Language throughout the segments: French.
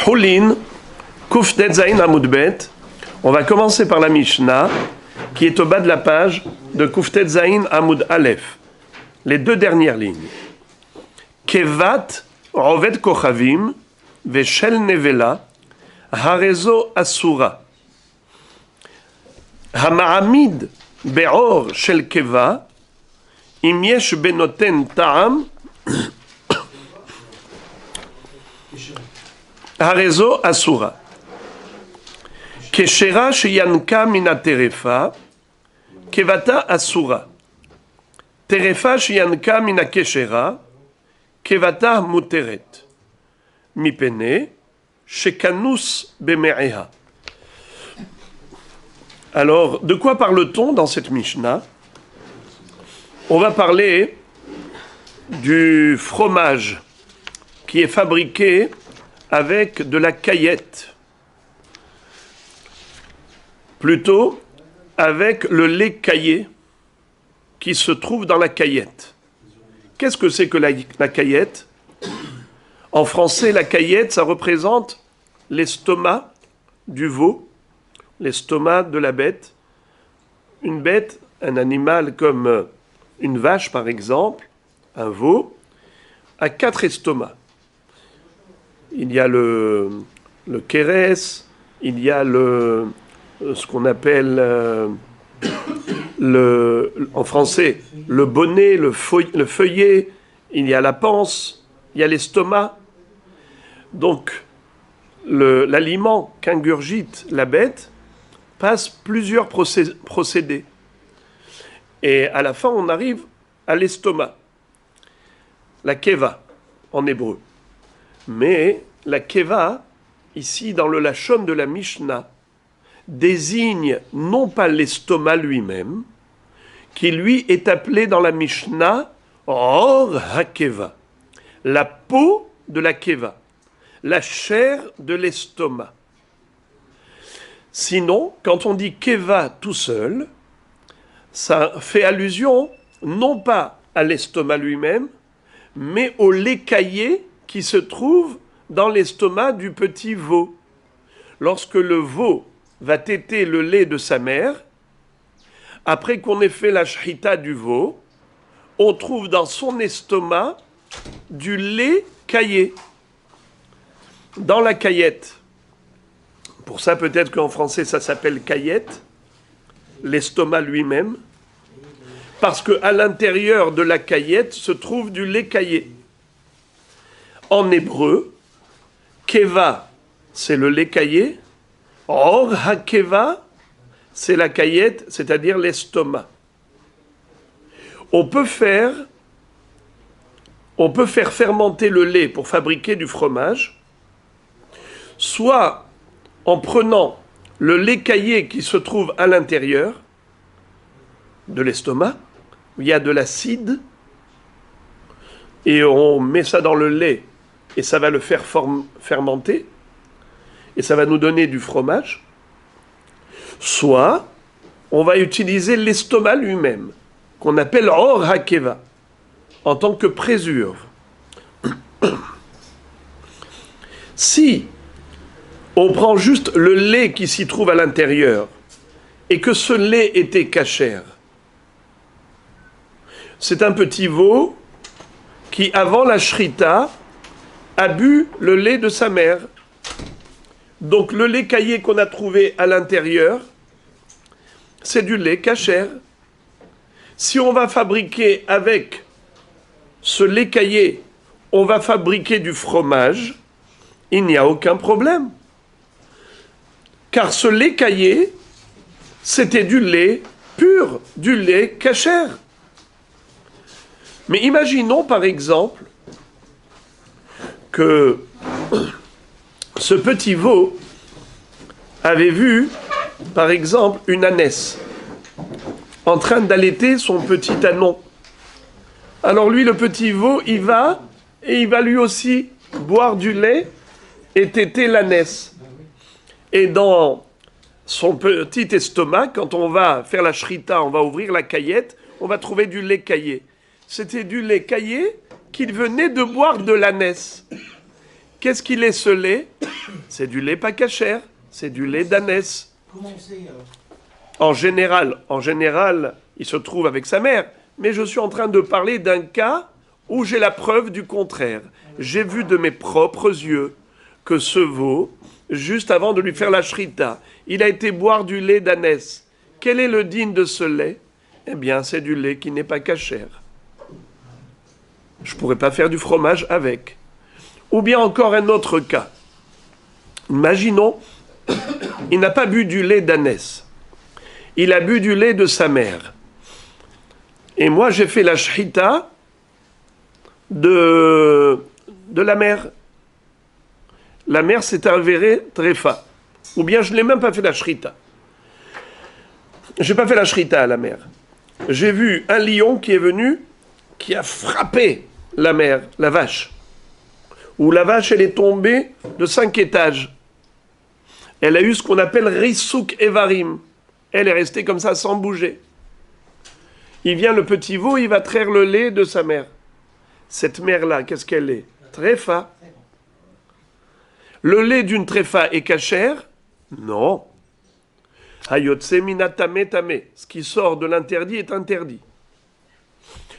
Hulin, Kuftet Zain Amoudbet. On va commencer par la Mishnah, qui est au bas de la page de Kuftet Zain Amoud Aleph. Les deux dernières lignes. Kevat Roved Kochavim, Veshel Nevela, Harezo Asura. Hama'amid Be'or Shel Keva, Im Yesh Benoten Ta'am, Harezo Asura. Keshera Sheyanka Mina Terefa, Kevata Asura. Terefa Sheyanka Mina Keshera, Kevata Muteret. Mipene, Shekanus Beme'eha. Alors, de quoi parle-t-on dans cette Mishnah? On va parler du fromage qui est fabriqué avec de la caillette. Plutôt avec le lait caillé qui se trouve dans la caillette. Qu'est-ce que c'est que la caillette? En français, la caillette, ça représente l'estomac du veau, l'estomac de la bête. Une bête, un animal comme une vache par exemple, un veau, a 4 estomacs. Il y a le kérès, il y a ce qu'on appelle en français le bonnet, le feuillet, il y a la panse, il y a l'estomac. Donc l'aliment qu'ingurgite la bête passe plusieurs procédés. Et à la fin, on arrive à l'estomac, la keva en hébreu. Mais la keva, ici dans le lachon de la Mishnah, désigne non pas l'estomac lui-même, qui lui est appelé dans la Mishnah Or HaKeva, la peau de la keva, la chair de l'estomac. Sinon, quand on dit keva tout seul, ça fait allusion non pas à l'estomac lui-même, mais au lait caillé qui se trouve dans l'estomac du petit veau. Lorsque le veau va téter le lait de sa mère, après qu'on ait fait la shrita du veau, on trouve dans son estomac du lait caillé. Dans la caillette. Pour ça, peut-être qu'en français, ça s'appelle caillette, l'estomac lui-même, parce qu'à l'intérieur de la caillette se trouve du lait caillé. En hébreu, keva, c'est le lait caillé. Or hakeva, c'est la caillette, c'est-à-dire l'estomac. On peut faire fermenter le lait pour fabriquer du fromage, soit en prenant le lait caillé qui se trouve à l'intérieur de l'estomac, où il y a de l'acide, et on met ça dans le lait, et ça va le faire fermenter, et ça va nous donner du fromage. Soit, on va utiliser l'estomac lui-même, qu'on appelle Or HaKeva, en tant que préserve. Si on prend juste le lait qui s'y trouve à l'intérieur, et que ce lait était cachère, c'est un petit veau qui, avant la shrita, a bu le lait de sa mère. Donc le lait caillé qu'on a trouvé à l'intérieur, c'est du lait cachère. Si on va fabriquer avec ce lait caillé, on va fabriquer du fromage, il n'y a aucun problème. Car ce lait caillé, c'était du lait pur, du lait cachère. Mais imaginons par exemple que ce petit veau avait vu, par exemple, une ânesse en train d'allaiter son petit ânon. Alors lui, le petit veau, il va lui aussi boire du lait et téter l'ânesse. Et dans son petit estomac, quand on va faire la shrita, on va ouvrir la caillette, on va trouver du lait caillé. C'était du lait caillé qu'il venait de boire de l'ânesse. Qu'est-ce qu'il est ce lait? C'est du lait pas cachère, c'est du lait d'ânesse. Comment on sait En général, il se trouve avec sa mère. Mais je suis en train de parler d'un cas où j'ai la preuve du contraire. J'ai vu de mes propres yeux que ce veau, juste avant de lui faire la shrita, il a été boire du lait d'ânesse. Quel est le digne de ce lait? Eh bien, c'est du lait qui n'est pas cachère. Je ne pourrais pas faire du fromage avec. Ou bien encore un autre cas. Imaginons, il n'a pas bu du lait d'ânesse. Il a bu du lait de sa mère. Et moi, j'ai fait la shrita de la mère. La mère s'est avérée tréfa. Ou bien je ne l'ai même pas fait la shrita. Je n'ai pas fait la shrita à la mère. J'ai vu un lion qui est venu, qui a frappé la mère, la vache. Où la vache, elle est tombée de 5 étages. Elle a eu ce qu'on appelle risouk evarim. Elle est restée comme ça sans bouger. Il vient le petit veau, il va traire le lait de sa mère. Cette mère-là, qu'est-ce qu'elle est? Tréfa. Le lait d'une tréfa est cachère? Non. Hayotse minatame tame. Ce qui sort de l'interdit est interdit.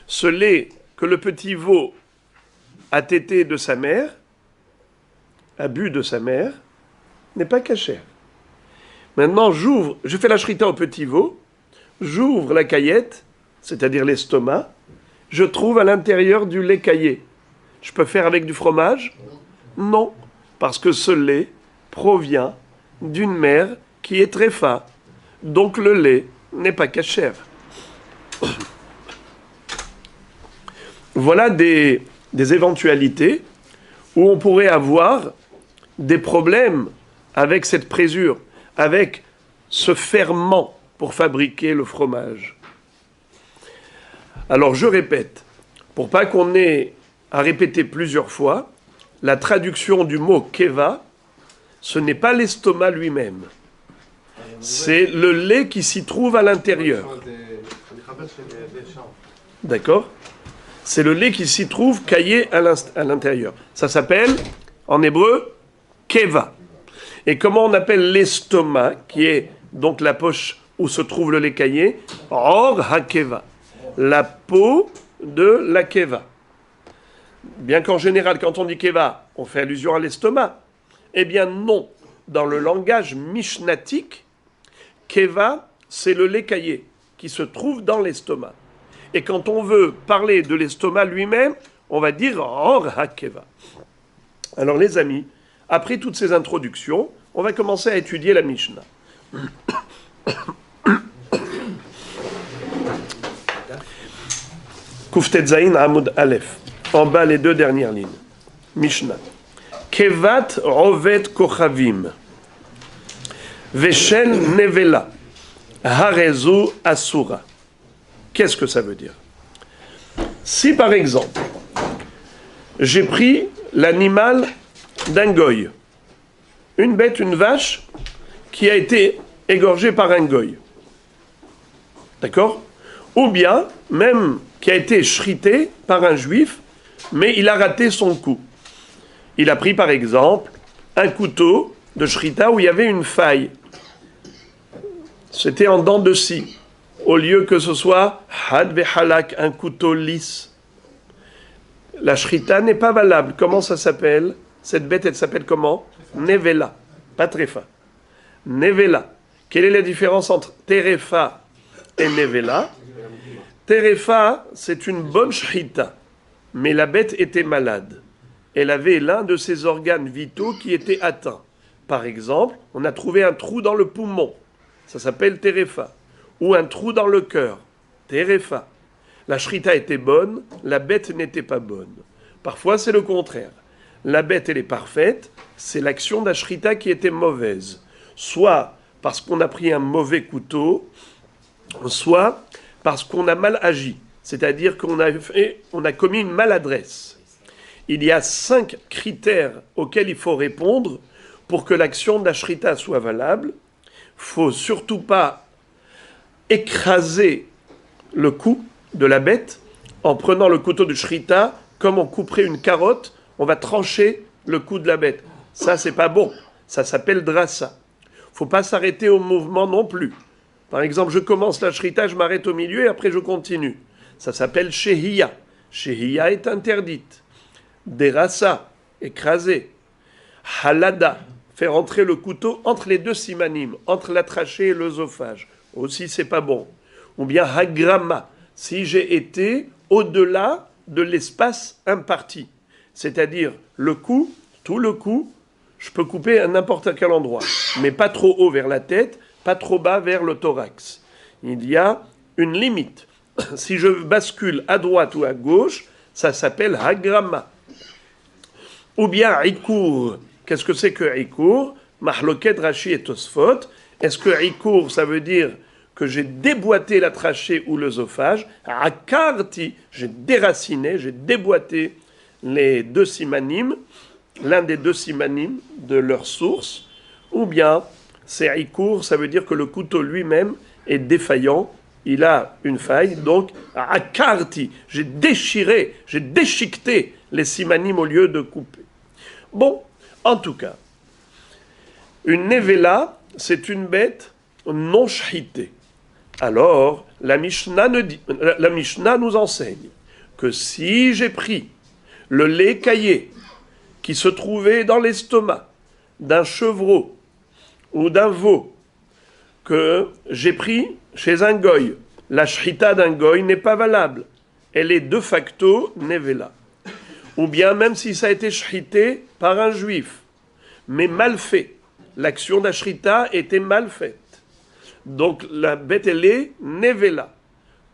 Ce lait que le petit veau a tété de sa mère, a bu de sa mère, n'est pas cachère. Maintenant, je fais la shrita au petit veau, j'ouvre la caillette, c'est-à-dire l'estomac, je trouve à l'intérieur du lait caillé. Je peux faire avec du fromage? Non, parce que ce lait provient d'une mère qui est tréfa. Donc le lait n'est pas cachère. Voilà des éventualités où on pourrait avoir des problèmes avec cette présure, avec ce ferment pour fabriquer le fromage. Alors je répète, pour pas qu'on ait à répéter plusieurs fois, la traduction du mot keva, ce n'est pas l'estomac lui-même. C'est le lait qui s'y trouve à l'intérieur. D'accord? C'est le lait qui s'y trouve caillé à l'intérieur. Ça s'appelle, en hébreu, keva. Et comment on appelle l'estomac, qui est donc la poche où se trouve le lait caillé? Or hakeva. La peau de la keva. Bien qu'en général, quand on dit keva, on fait allusion à l'estomac. Eh bien non. Dans le langage mishnatique, keva, c'est le lait caillé qui se trouve dans l'estomac. Et quand on veut parler de l'estomac lui-même, on va dire or hakeva. Alors les amis, après toutes ces introductions, on va commencer à étudier la Mishnah. Kuftet Zayin Amud Aleph. En bas, les 2 dernières lignes. Mishnah. Kevat rovet kochavim. Veshen nevela. Harezu asura. Qu'est-ce que ça veut dire? Si par exemple, j'ai pris l'animal d'un goy, une bête, une vache, qui a été égorgée par un goy. D'accord? Ou bien, même qui a été shritée par un juif, mais il a raté son coup. Il a pris par exemple un couteau de shrita où il y avait une faille. C'était en dents de scie. Au lieu que ce soit had vehalak, un couteau lisse. La shrita n'est pas valable. Comment ça s'appelle? Cette bête, elle s'appelle comment? Nevela, pas trefa. Nevela. Quelle est la différence entre terefa et nevela? Terefa, c'est une bonne shrita, mais la bête était malade. Elle avait l'un de ses organes vitaux qui était atteint. Par exemple, on a trouvé un trou dans le poumon. Ça s'appelle terefa. Ou un trou dans le cœur. Terefa. La shrita était bonne, la bête n'était pas bonne. Parfois, c'est le contraire. La bête, elle est parfaite, c'est l'action de la shrita qui était mauvaise. Soit parce qu'on a pris un mauvais couteau, soit parce qu'on a mal agi. C'est-à-dire qu'on a commis une maladresse. Il y a 5 critères auxquels il faut répondre pour que l'action de la shrita soit valable. Il ne faut surtout pas écraser le cou de la bête en prenant le couteau de shrita comme on couperait une carotte, on va trancher le cou de la bête. Ça, c'est pas bon. Ça s'appelle drassa. Faut pas s'arrêter au mouvement non plus. Par exemple, je commence la shrita, je m'arrête au milieu et après je continue. Ça s'appelle shehiya. Shehiya est interdite. Derassa, écraser. Halada, faire entrer le couteau entre les deux simanim, entre la trachée et l'œsophage. Aussi, c'est pas bon. Ou bien hagrama, si j'ai été au-delà de l'espace imparti. C'est-à-dire le cou, tout le cou, je peux couper à n'importe quel endroit, mais pas trop haut vers la tête, pas trop bas vers le thorax. Il y a une limite. Si je bascule à droite ou à gauche, ça s'appelle hagrama. Ou bien ikour. Qu'est-ce que c'est que ikour? Mahloket, Rashi et Tosfot. Est-ce que ikour, ça veut dire que j'ai déboîté la trachée ou l'œsophage? Akarti, j'ai déraciné, j'ai déboîté les deux simanim, l'un des deux simanim de leur source, ou bien c'est ikour, ça veut dire que le couteau lui-même est défaillant, il a une faille, donc akarti, j'ai déchiré, j'ai déchiqueté les simanim au lieu de couper. Bon, en tout cas, une nevela, c'est une bête non shritée. Alors, la Mishnah nous enseigne que si j'ai pris le lait caillé qui se trouvait dans l'estomac d'un chevreau ou d'un veau, que j'ai pris chez un goy, la shrita d'un goy n'est pas valable. Elle est de facto nevela. Ou bien même si ça a été shrité par un juif, mais mal fait. L'action d'ashrita était mal faite. Donc la bête, elle est nevela.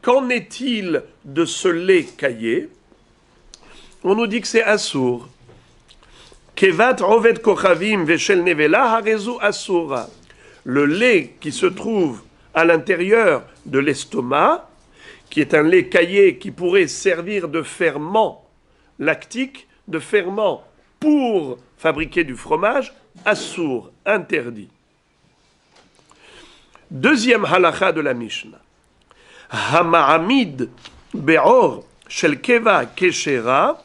Qu'en est-il de ce lait caillé? On nous dit que c'est assour. Kevat oved kochavim veshel nevela harezu asura. Le lait qui se trouve à l'intérieur de l'estomac, qui est un lait caillé qui pourrait servir de ferment lactique, de ferment pour fabriquer du fromage, assour, interdit. Deuxième halakha de la Mishnah. Hama'amid be'or shel keva keshera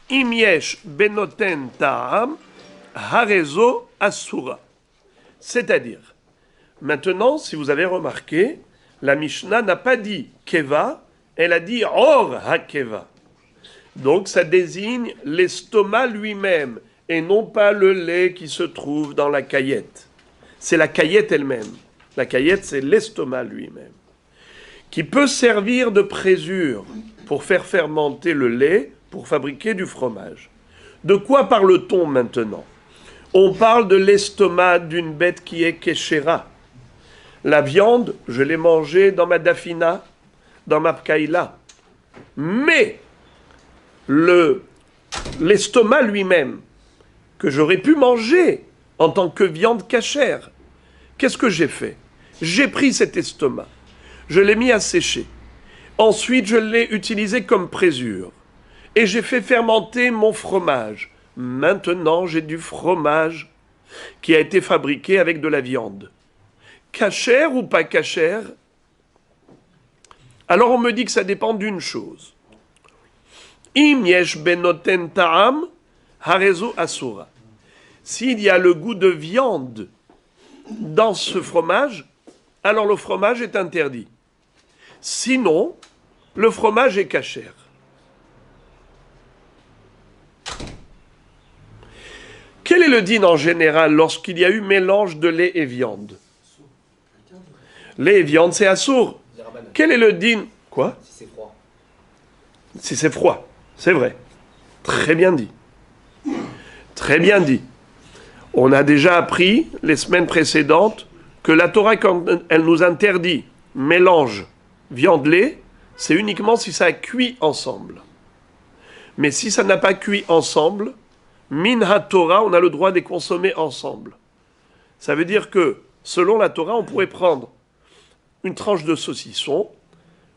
im yesh benoten ta'am harezo asura. C'est-à-dire, maintenant, si vous avez remarqué, la Mishnah n'a pas dit keva, elle a dit or hakeva. Donc ça désigne l'estomac lui-même et non pas le lait qui se trouve dans la caillette. C'est la caillette elle-même. La caillette, c'est l'estomac lui-même, qui peut servir de présure pour faire fermenter le lait, pour fabriquer du fromage. De quoi parle-t-on maintenant? On parle de l'estomac d'une bête qui est kéchéra. La viande, je l'ai mangée dans ma dafina, dans ma pkaïla. Mais l'estomac lui-même, que j'aurais pu manger en tant que viande cachère, qu'est-ce que j'ai fait? J'ai pris cet estomac, je l'ai mis à sécher. Ensuite, je l'ai utilisé comme présure. Et j'ai fait fermenter mon fromage. Maintenant, j'ai du fromage qui a été fabriqué avec de la viande. Cachère ou pas cachère? Alors on me dit que ça dépend d'une chose. Im yesh benoten ta'am harezo asura. S'il y a le goût de viande dans ce fromage, alors le fromage est interdit. Sinon, le fromage est cachère. Quel est le din en général lorsqu'il y a eu mélange de lait et viande? Lait et viande, c'est assour. Quel est le din? Quoi? Si c'est froid. Si c'est froid, c'est vrai. Très bien dit. Très bien dit. On a déjà appris les semaines précédentes que la Torah, quand elle nous interdit mélange viande-lait, c'est uniquement si ça a cuit ensemble. Mais si ça n'a pas cuit ensemble, min ha-Torah, on a le droit de les consommer ensemble. Ça veut dire que, selon la Torah, on pourrait prendre une tranche de saucisson,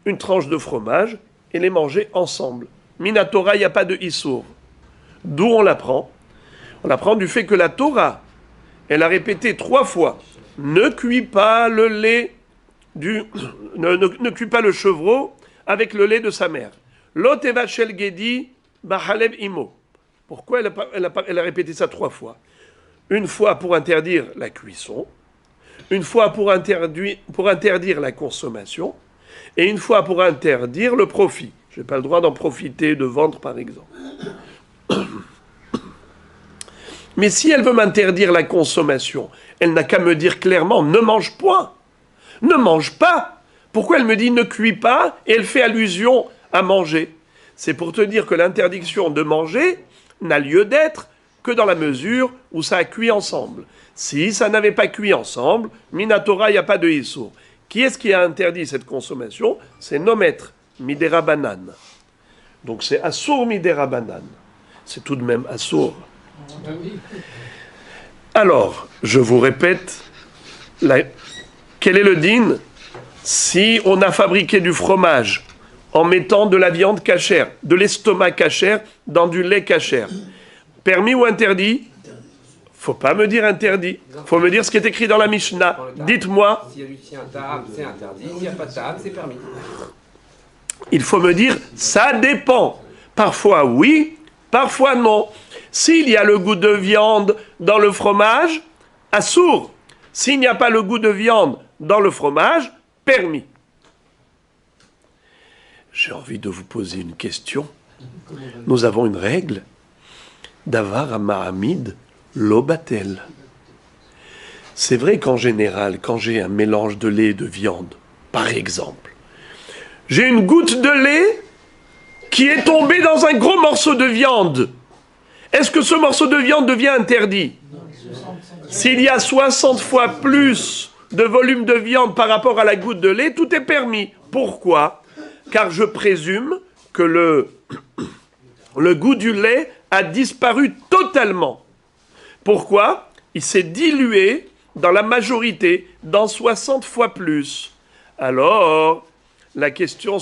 une tranche de fromage, et les manger ensemble. Min ha-Torah, il n'y a pas de issour. D'où on l'apprend? On apprend du fait que la Torah, elle a répété 3 fois, ne cuis pas le lait ne cuis pas le chevreau avec le lait de sa mère. Lot eva shel gedi b'haleb imo. Pourquoi elle a répété ça 3 fois? Une fois pour interdire la cuisson, une fois pour interdire la consommation, et une fois pour interdire le profit. Je n'ai pas le droit d'en profiter, de vendre par exemple. Mais si elle veut m'interdire la consommation, elle n'a qu'à me dire clairement, ne mange point, ne mange pas. Pourquoi elle me dit ne cuis pas et elle fait allusion à manger? C'est pour te dire que l'interdiction de manger n'a lieu d'être que dans la mesure où ça a cuit ensemble. Si ça n'avait pas cuit ensemble, Minatora, il n'y a pas de Issour. Qui est-ce qui a interdit cette consommation? C'est nos maîtres, Midera Banane. Donc c'est Assour Midera Banane. C'est tout de même Assour. Alors, je vous répète, quel est le din si on a fabriqué du fromage en mettant de la viande cachère, de l'estomac cachère dans du lait cachère? Permis ou interdit? Faut pas me dire interdit. Faut me dire ce qui est écrit dans la Mishnah. Dites-moi. S'il y a du tien ta'am, c'est interdit. S'il n'y a pas de ta'am, c'est permis. Il faut me dire, ça dépend. Parfois oui, parfois non. S'il y a le goût de viande dans le fromage, assour. S'il n'y a pas le goût de viande dans le fromage, permis. J'ai envie de vous poser une question. Nous avons une règle. Davar amahamid lobatel. C'est vrai qu'en général, quand j'ai un mélange de lait et de viande, par exemple, j'ai une goutte de lait qui est tombée dans un gros morceau de viande. Est-ce que ce morceau de viande devient interdit? S'il y a 60 fois plus de volume de viande par rapport à la goutte de lait, tout est permis. Pourquoi? Car je présume que le goût du lait a disparu totalement. Pourquoi? Il s'est dilué dans la majorité, dans 60 fois plus. Alors, la question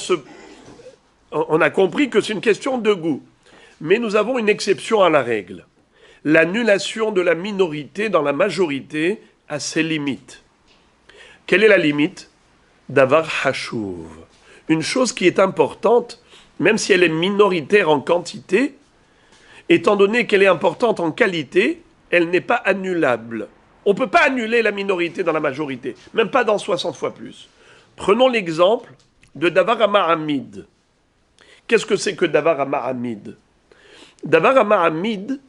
on a compris que c'est une question de goût. Mais nous avons une exception à la règle. L'annulation de la minorité dans la majorité a ses limites. Quelle est la limite? Davar hashuv. Une chose qui est importante, même si elle est minoritaire en quantité, étant donné qu'elle est importante en qualité, elle n'est pas annulable. On ne peut pas annuler la minorité dans la majorité, même pas dans 60 fois plus. Prenons l'exemple de Davar Amahamid. Qu'est-ce que c'est que Davar Amahamid? Davar Amahamid,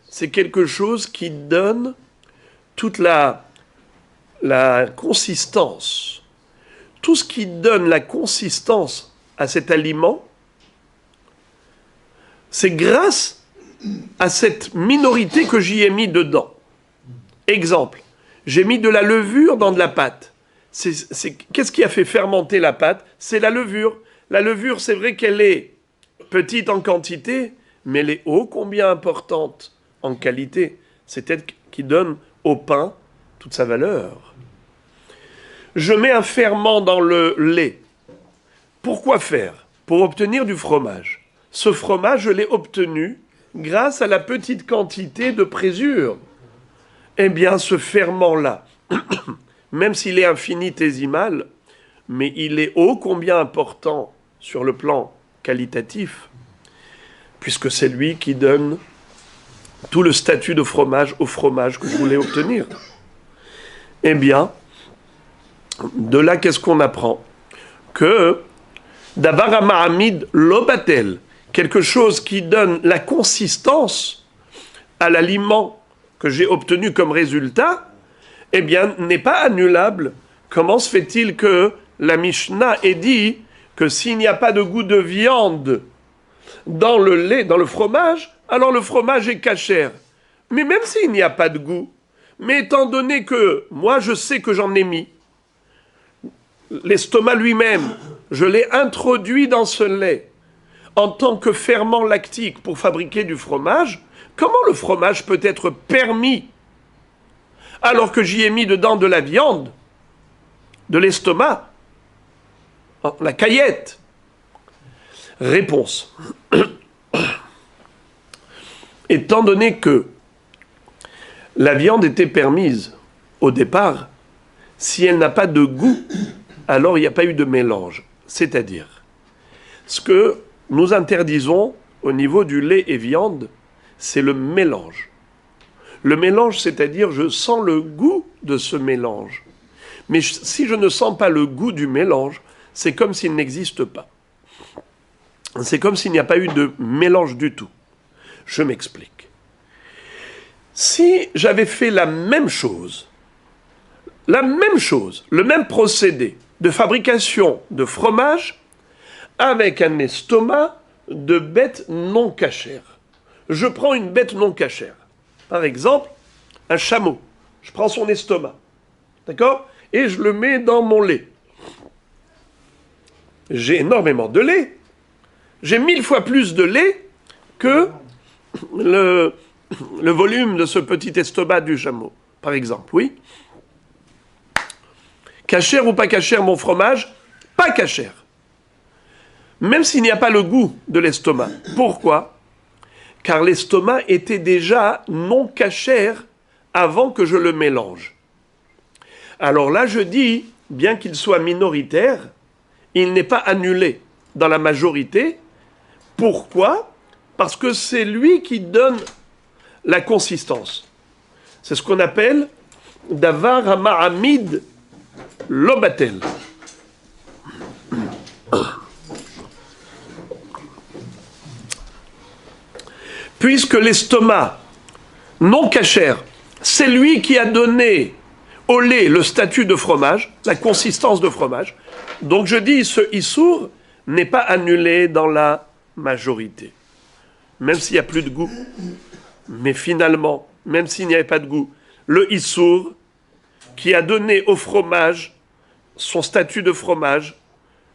c'est quelque chose qui donne toute la consistance. Tout ce qui donne la consistance à cet aliment, c'est grâce à cette minorité que j'y ai mis dedans. Exemple, j'ai mis de la levure dans de la pâte. Qu'est-ce qui a fait fermenter la pâte? C'est la levure. La levure, c'est vrai qu'elle est petite en quantité, mais elle est ô combien importante en qualité. C'est elle qui donne au pain toute sa valeur. Je mets un ferment dans le lait. Pourquoi faire? Pour obtenir du fromage. Ce fromage, je l'ai obtenu grâce à la petite quantité de présure. Eh bien, ce ferment-là, même s'il est infinitésimal, mais il est ô combien important sur le plan qualitatif, puisque c'est lui qui donne tout le statut de fromage au fromage que je voulais obtenir. Eh bien, de là, qu'est-ce qu'on apprend? Que Davar Amahamid lobatel, quelque chose qui donne la consistance à l'aliment que j'ai obtenu comme résultat, eh bien, n'est pas annulable. Comment se fait-il que la Mishnah ait dit que s'il n'y a pas de goût de viande dans le lait, dans le fromage, alors le fromage est cachère? Mais même s'il n'y a pas de goût, mais étant donné que moi je sais que j'en ai mis, l'estomac lui-même, je l'ai introduit dans ce lait en tant que ferment lactique pour fabriquer du fromage, comment le fromage peut être permis alors que j'y ai mis dedans de la viande, de l'estomac, la caillette? Réponse. Étant donné que la viande était permise au départ, si elle n'a pas de goût, alors il n'y a pas eu de mélange. C'est-à-dire, ce que nous interdisons au niveau du lait et viande, c'est le mélange. Le mélange, c'est-à-dire je sens le goût de ce mélange. Mais si je ne sens pas le goût du mélange, c'est comme s'il n'existe pas. C'est comme s'il n'y a pas eu de mélange du tout. Je m'explique. Si j'avais fait la même chose, le même procédé de fabrication de fromage avec un estomac de bête non cachère. Je prends une bête non cachère. Par exemple, un chameau. Je prends son estomac. D'accord ? Et je le mets dans mon lait. J'ai énormément de lait. J'ai 1000 fois plus de lait que le volume de ce petit estomac du chameau, par exemple. Oui ? Cachère ou pas cachère, mon fromage ? Pas cachère. Même s'il n'y a pas le goût de l'estomac. Pourquoi ? Car l'estomac était déjà non cachère avant que je le mélange. Alors là, je dis, bien qu'il soit minoritaire, il n'est pas annulé dans la majorité. Pourquoi ? Parce que c'est lui qui donne la consistance. C'est ce qu'on appelle davar ha'ma'amid lo batel. Puisque l'estomac non cachère, c'est lui qui a donné au lait le statut de fromage, la consistance de fromage. Donc je dis, ce issour n'est pas annulé dans la majorité. Même s'il n'y a plus de goût. Mais finalement, même s'il n'y avait pas de goût, le issour qui a donné au fromage son statut de fromage,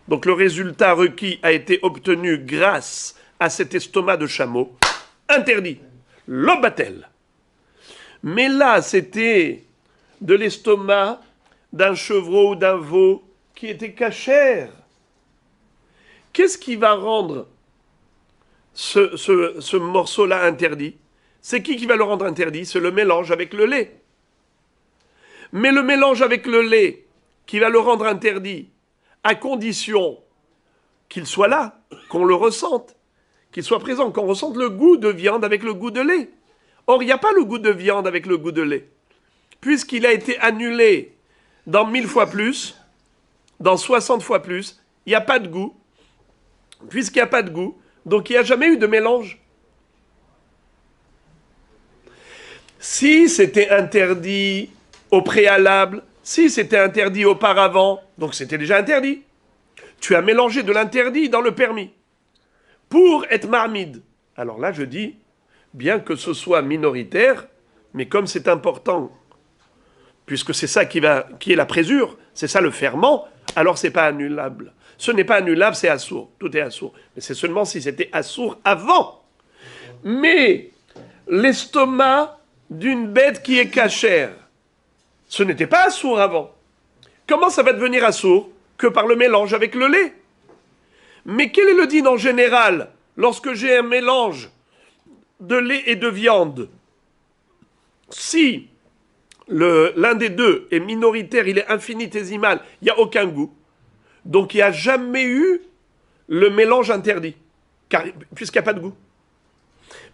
donc le résultat requis a été obtenu grâce à cet estomac de chameau, interdit. L'obatel. Mais là, c'était de l'estomac d'un chevreau ou d'un veau qui était cachère. Qu'est-ce qui va rendre ce morceau-là interdit ? C'est qui va le rendre interdit ? C'est le mélange avec le lait. Mais le mélange avec le lait qui va le rendre interdit, à condition qu'il soit là, qu'on le ressente, qu'il soit présent, qu'on ressente le goût de viande avec le goût de lait. Or, il n'y a pas le goût de viande avec le goût de lait. Puisqu'il a été annulé dans 1000 fois plus, dans 60 fois plus, il n'y a pas de goût. Puisqu'il n'y a pas de goût, donc il n'y a jamais eu de mélange. Si c'était interdit au préalable, si c'était interdit auparavant, donc c'était déjà interdit. Tu as mélangé de l'interdit dans le permis pour être marmide. Alors là, je dis, bien que ce soit minoritaire, mais comme c'est important, puisque c'est ça qui est la présure, c'est ça le ferment, alors c'est pas annulable. Ce n'est pas annulable, c'est assourd. Tout est assourd. Mais c'est seulement si c'était assourd avant. Mais l'estomac d'une bête qui est cachère, ce n'était pas assourd avant. Comment ça va devenir assourd ? Que par le mélange avec le lait. Mais quel est le din en général lorsque j'ai un mélange de lait et de viande ? Si l'un des deux est minoritaire, il est infinitésimal, il n'y a aucun goût. Donc il n'y a jamais eu le mélange interdit, puisqu'il n'y a pas de goût.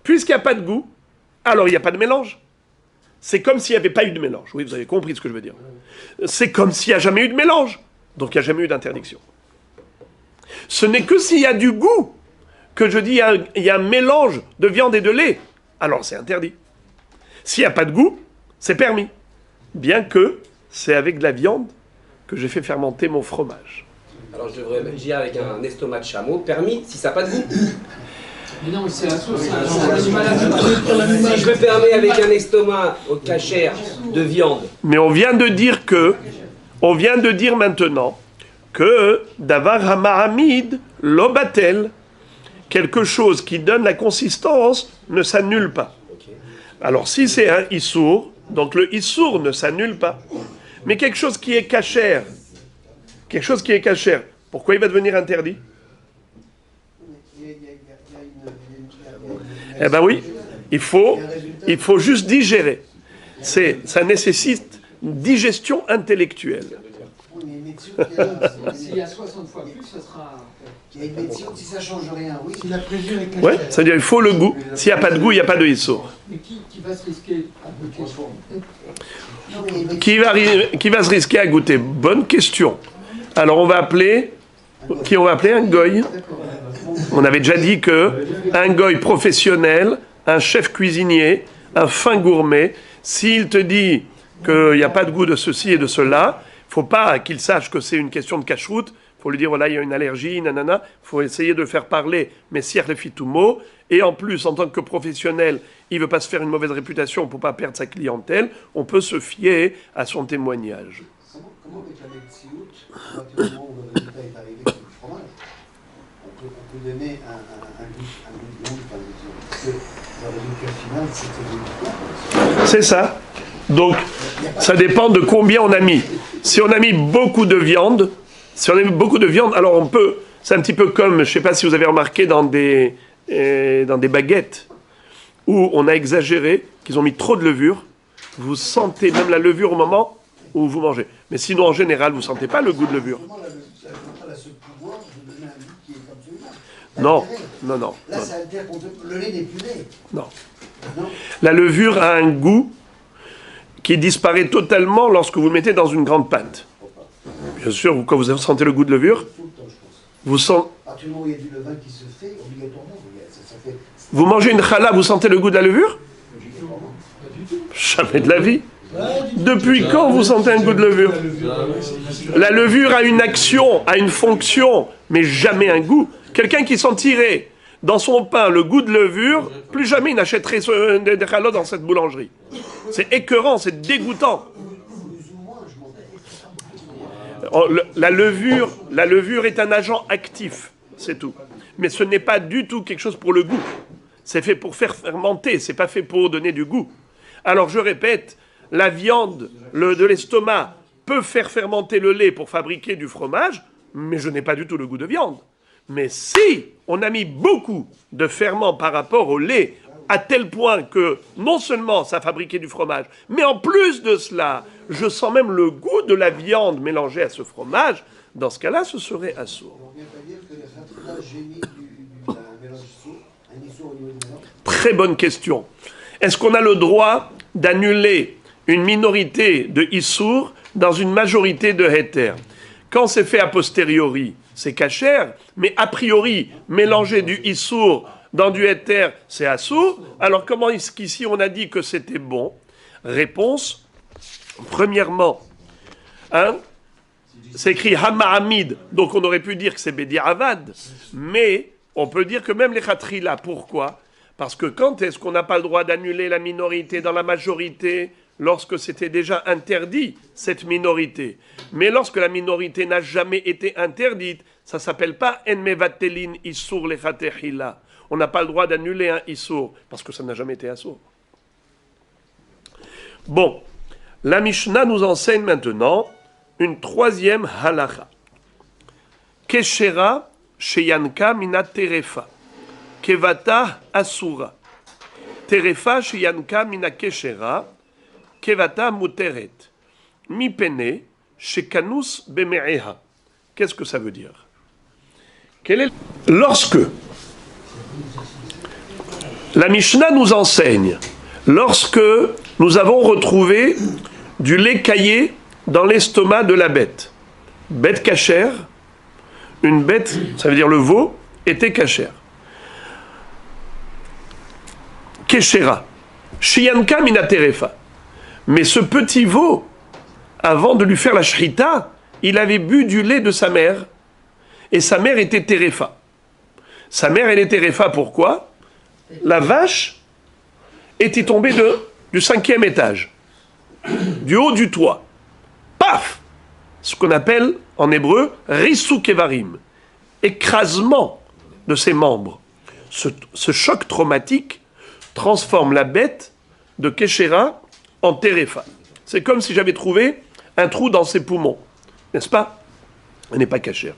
Puisqu'il n'y a pas de goût, alors il n'y a pas de mélange. C'est comme s'il n'y avait pas eu de mélange. Oui, vous avez compris ce que je veux dire. C'est comme s'il n'y a jamais eu de mélange. Donc il n'y a jamais eu d'interdiction. Ce n'est que s'il y a du goût que je dis il y a un mélange de viande et de lait. Alors c'est interdit. S'il n'y a pas de goût, c'est permis. Bien que c'est avec de la viande que j'ai fait fermenter mon fromage. Alors je devrais dire avec un estomac de chameau, permis si ça n'a pas de goût. Mais non, c'est la sauce, c'est un animal à Si je me permets avec un estomac au cachère de viande. Mais on vient de dire maintenant que davar ha'ma'amid lo batel, quelque chose qui donne la consistance ne s'annule pas. Alors si c'est un issour, donc le issour ne s'annule pas. Mais quelque chose qui est cachère, pourquoi il va devenir interdit ? Eh bien oui, il faut juste digérer. Ça nécessite une digestion intellectuelle. S'il y a 60 fois plus, ça sera... Il y a une médecine, si ça ne change rien, oui. Si la pression est Ouais, c'est-à-dire il faut le goût. S'il n'y a pas de goût, il n'y a pas de issour. Mais qui va se risquer à goûter? Qui va se risquer à goûter? Bonne question. Alors on va appeler... Qui on va appeler? Un goy. On avait déjà dit que un goy professionnel, un chef cuisinier, un fin gourmet, s'il te dit qu'il n'y a pas de goût de ceci et de cela, il ne faut pas qu'il sache que c'est une question de cache-route. Il faut lui dire, voilà, il y a une allergie, nanana. Il faut essayer de le faire parler, mais sier le fitoumo. Et en plus, en tant que professionnel, il ne veut pas se faire une mauvaise réputation pour ne pas perdre sa clientèle. On peut se fier à son témoignage. Comment avec la médecine, à partir du moment où le résultat est arrivé sur le fromage, on peut donner un goût de viande, par exemple. Parce que le résultat final, c'est C'est ça. Donc, ça dépend de combien on a mis. Si on a mis beaucoup de viande, alors on peut... C'est un petit peu comme, je ne sais pas si vous avez remarqué dans des baguettes, où on a exagéré, qu'ils ont mis trop de levure. Vous sentez même la levure au moment où vous mangez. Mais sinon, en général, vous ne sentez pas le goût de levure. Non. Là, ça altère le lait n'est plus lait. Non. La levure a un goût qui disparaît totalement lorsque vous le mettez dans une grande pâte. Bien sûr, quand vous sentez le goût de levure, vous sentez... À partir du moment où il y a du levain qui se fait, obligatoirement, ça fait... Vous mangez une challah, vous sentez le goût de la levure? Jamais de la vie. Depuis quand vous sentez un goût de levure? La levure a une action, a une fonction, mais jamais un goût. Quelqu'un qui sentirait dans son pain le goût de levure, plus jamais il n'achèterait des chalots dans cette boulangerie. C'est écœurant, c'est dégoûtant. La levure est un agent actif, c'est tout. Mais ce n'est pas du tout quelque chose pour le goût. C'est fait pour faire fermenter, c'est pas fait pour donner du goût. Alors je répète, la viande de l'estomac peut faire fermenter le lait pour fabriquer du fromage, mais je n'ai pas du tout le goût de viande. Mais si on a mis beaucoup de ferment par rapport au lait, à tel point que non seulement ça fabriquait du fromage, mais en plus de cela, je sens même le goût de la viande mélangée à ce fromage, dans ce cas-là, ce serait assourd. Très bonne question. Est-ce qu'on a le droit d'annuler une minorité de issour dans une majorité de héter? Quand c'est fait a posteriori, c'est cachère, mais a priori, mélanger du issour dans du héter, c'est assour. Alors comment est-ce qu'ici on a dit que c'était bon? Réponse, premièrement, c'est écrit Hama'amid, donc on aurait pu dire que c'est Bedi Avad, mais on peut dire que même les khatrila, pourquoi? Parce que quand est-ce qu'on n'a pas le droit d'annuler la minorité dans la majorité? Lorsque c'était déjà interdit, cette minorité. Mais lorsque la minorité n'a jamais été interdite, ça ne s'appelle pas En mevatelin issour lechatechila. On n'a pas le droit d'annuler un issour, parce que ça n'a jamais été assour. Bon, la Mishnah nous enseigne maintenant une troisième halacha. Keshera sheyanka mina terefa. Kevata asura. Terefa sheyanka mina keshera. Kevata muteret. Mi pene shekanus beme'eha. Qu'est-ce que ça veut dire? Lorsque la Mishnah nous enseigne, lorsque nous avons retrouvé du lait caillé dans l'estomac de la bête, bête cachère, une bête, ça veut dire le veau, était cachère. Keshera, shiyanka mina terefa. Mais ce petit veau, avant de lui faire la shrita, il avait bu du lait de sa mère, et sa mère était terefa. Sa mère, elle était terefa, pourquoi? La vache était tombée du 5e étage, du haut du toit. Paf! Ce qu'on appelle en hébreu risou kevarim, écrasement de ses membres. Ce choc traumatique transforme la bête de Keshera en terefa. C'est comme si j'avais trouvé un trou dans ses poumons, n'est-ce pas? Elle n'est pas cachère.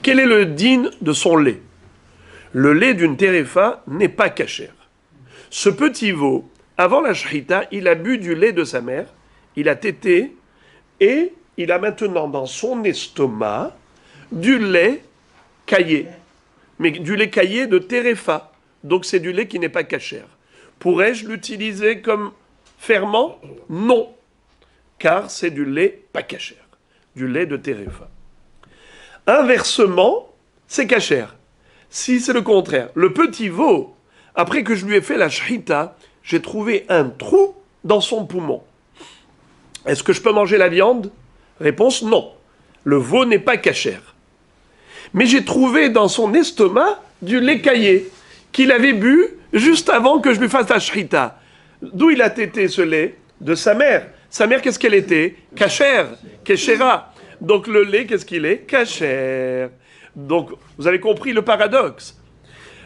Quel est le din de son lait? Le lait d'une terefa n'est pas cachère. Ce petit veau, avant la shrita, il a bu du lait de sa mère, il a tété, et il a maintenant dans son estomac du lait caillé. Mais du lait caillé de terefa. Donc c'est du lait qui n'est pas cachère. Pourrais-je l'utiliser comme ferment? Non. Car c'est du lait pas cachère. Du lait de terefa. Inversement, c'est cachère. Si c'est le contraire, le petit veau, après que je lui ai fait la shrita, j'ai trouvé un trou dans son poumon. Est-ce que je peux manger la viande? Réponse non. Le veau n'est pas cachère. Mais j'ai trouvé dans son estomac du lait caillé qu'il avait bu juste avant que je lui fasse la shrita. D'où il a tété ce lait? De sa mère. Sa mère, qu'est-ce qu'elle était? Cachère, kéchéra. Donc le lait, qu'est-ce qu'il est? Cachère. Donc, vous avez compris le paradoxe.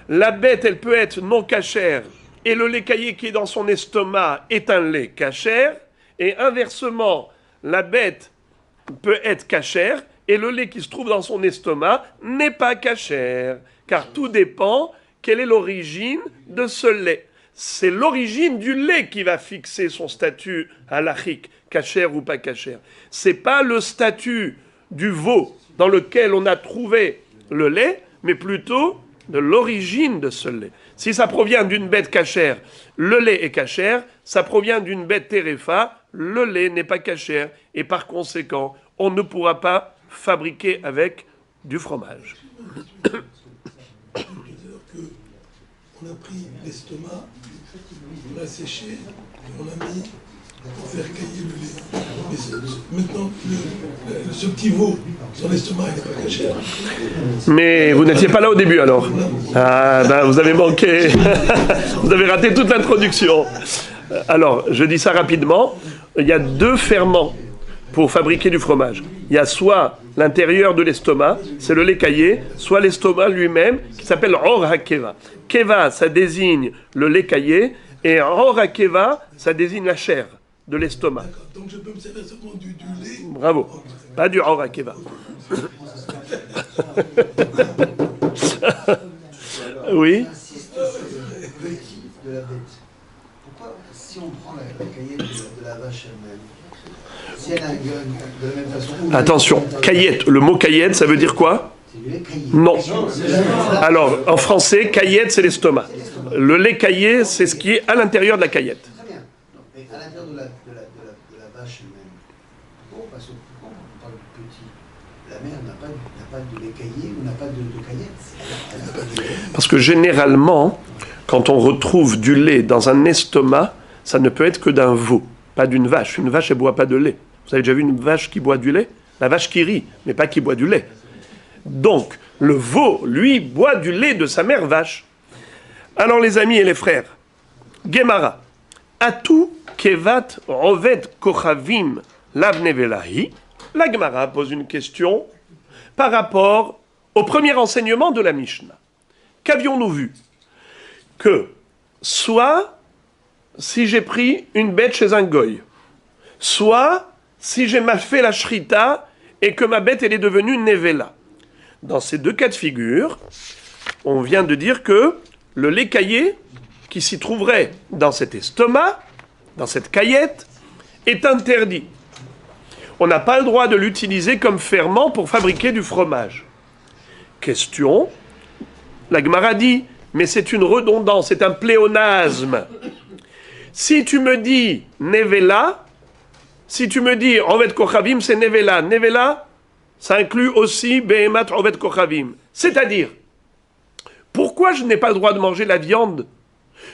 La bête, elle peut être non cachère, et le lait caillé qui est dans son estomac est un lait cachère, et inversement, la bête peut être cachère, et le lait qui se trouve dans son estomac n'est pas cachère, car tout dépend quelle est l'origine de ce lait. C'est l'origine du lait qui va fixer son statut halachique, cachère ou pas cachère. C'est pas le statut du veau dans lequel on a trouvé le lait, mais plutôt de l'origine de ce lait. Si ça provient d'une bête cachère, le lait est cachère. Ça provient d'une bête terefa, le lait n'est pas cachère. Et par conséquent, on ne pourra pas fabriquer avec du fromage. On a pris l'estomac, on l'a séché, on l'a mis pour faire cailler le lait. Mais maintenant, ce petit veau, son estomac, il n'est pas caché. Mais vous n'étiez pas là au début alors? Ah, ben vous avez manqué. Vous avez raté toute l'introduction. Alors, je dis ça rapidement. Il y a deux ferments pour fabriquer du fromage. Il y a soit l'intérieur de l'estomac, c'est le lait caillé, soit l'estomac lui-même, qui s'appelle Or HaKeva. Keva, ça désigne le lait caillé, et Or HaKeva, ça désigne la chair de l'estomac. D'accord, donc je peux me servir seulement du lait. Bravo. Pas du Or HaKeva. Oui. Insiste sur le motif de la bête. Pourquoi, si on prend la caillette de la vache elle-même, si elle a de la même façon... Attention, caillette. Le mot caillette, ça veut dire quoi? C'est du lait caillé. Non. Alors, en français, caillette, c'est l'estomac. Le lait caillé, c'est ce qui est à l'intérieur de la caillette. Très bien. Mais à l'intérieur de la vache elle-même, pourquoi on parle du petit? La mère n'a pas de lait caillé ou n'a pas de caillette. Elle n'a pas de lait. Parce que généralement, quand on retrouve du lait dans un estomac, ça ne peut être que d'un veau, pas d'une vache. Une vache, elle ne boit pas de lait. Vous avez déjà vu une vache qui boit du lait? La vache qui rit, mais pas qui boit du lait. Donc, le veau, lui, boit du lait de sa mère vache. Alors, les amis et les frères, Gemara, Atu kevat rovet kochavim lavnevelahi. La Gemara pose une question par rapport au premier enseignement de la Mishnah. Qu'avions-nous vu? Que soit si j'ai pris une bête chez un goy, soit si j'ai fait la shrita et que ma bête elle est devenue nevela. Dans ces deux cas de figure, on vient de dire que le lait caillé qui s'y trouverait dans cet estomac, dans cette caillette, est interdit. On n'a pas le droit de l'utiliser comme ferment pour fabriquer du fromage. Question, la Gemara dit, mais c'est une redondance, c'est un pléonasme. Si tu me dis nevela, si tu me dis rovet kochavim, c'est nevela. Nevela, ça inclut aussi behemat rovet kochavim. C'est-à-dire, pourquoi je n'ai pas le droit de manger la viande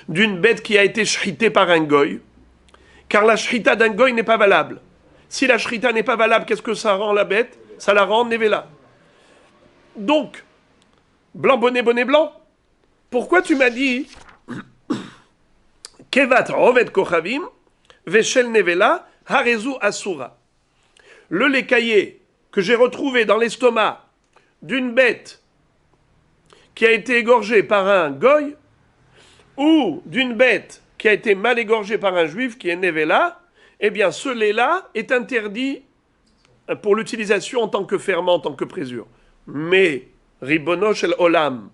d'une bête qui a été shritée par un goy? Car la shrita d'un goy n'est pas valable. Si la shrita n'est pas valable, qu'est-ce que ça rend la bête? Ça la rend nevela. Donc, blanc, bonnet, bonnet, blanc. Pourquoi tu m'as dit Kevat rovet kochavim, veshel nevela, harezu asura. Le lait caillé que j'ai retrouvé dans l'estomac d'une bête qui a été égorgée par un goy, ou d'une bête qui a été mal égorgée par un juif qui est nevela, eh bien ce lait-là est interdit pour l'utilisation en tant que ferment, en tant que présure. Mais, ribono shel olam,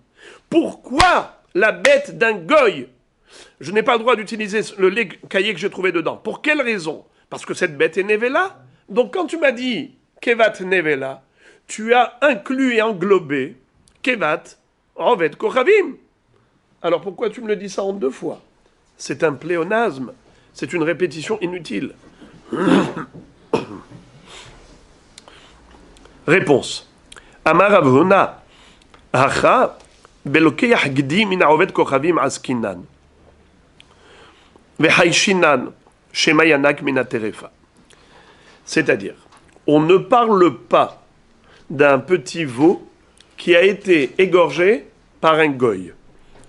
pourquoi la bête d'un goy, je n'ai pas le droit d'utiliser le lait caillé que j'ai trouvé dedans? Pour quelle raison? Parce que cette bête est nevela? Donc quand tu m'as dit Kevat Nevela, tu as inclus et englobé Kevat Oved Kochavim. Alors pourquoi tu me le dis ça en deux fois? C'est un pléonasme, c'est une répétition inutile. Réponse. Amar Rav Huna, Hacha belokeach gdi min haoved kochavim askinan. Vehaishinan shemayanak min haterefa. C'est-à-dire, on ne parle pas d'un petit veau qui a été égorgé par un goy.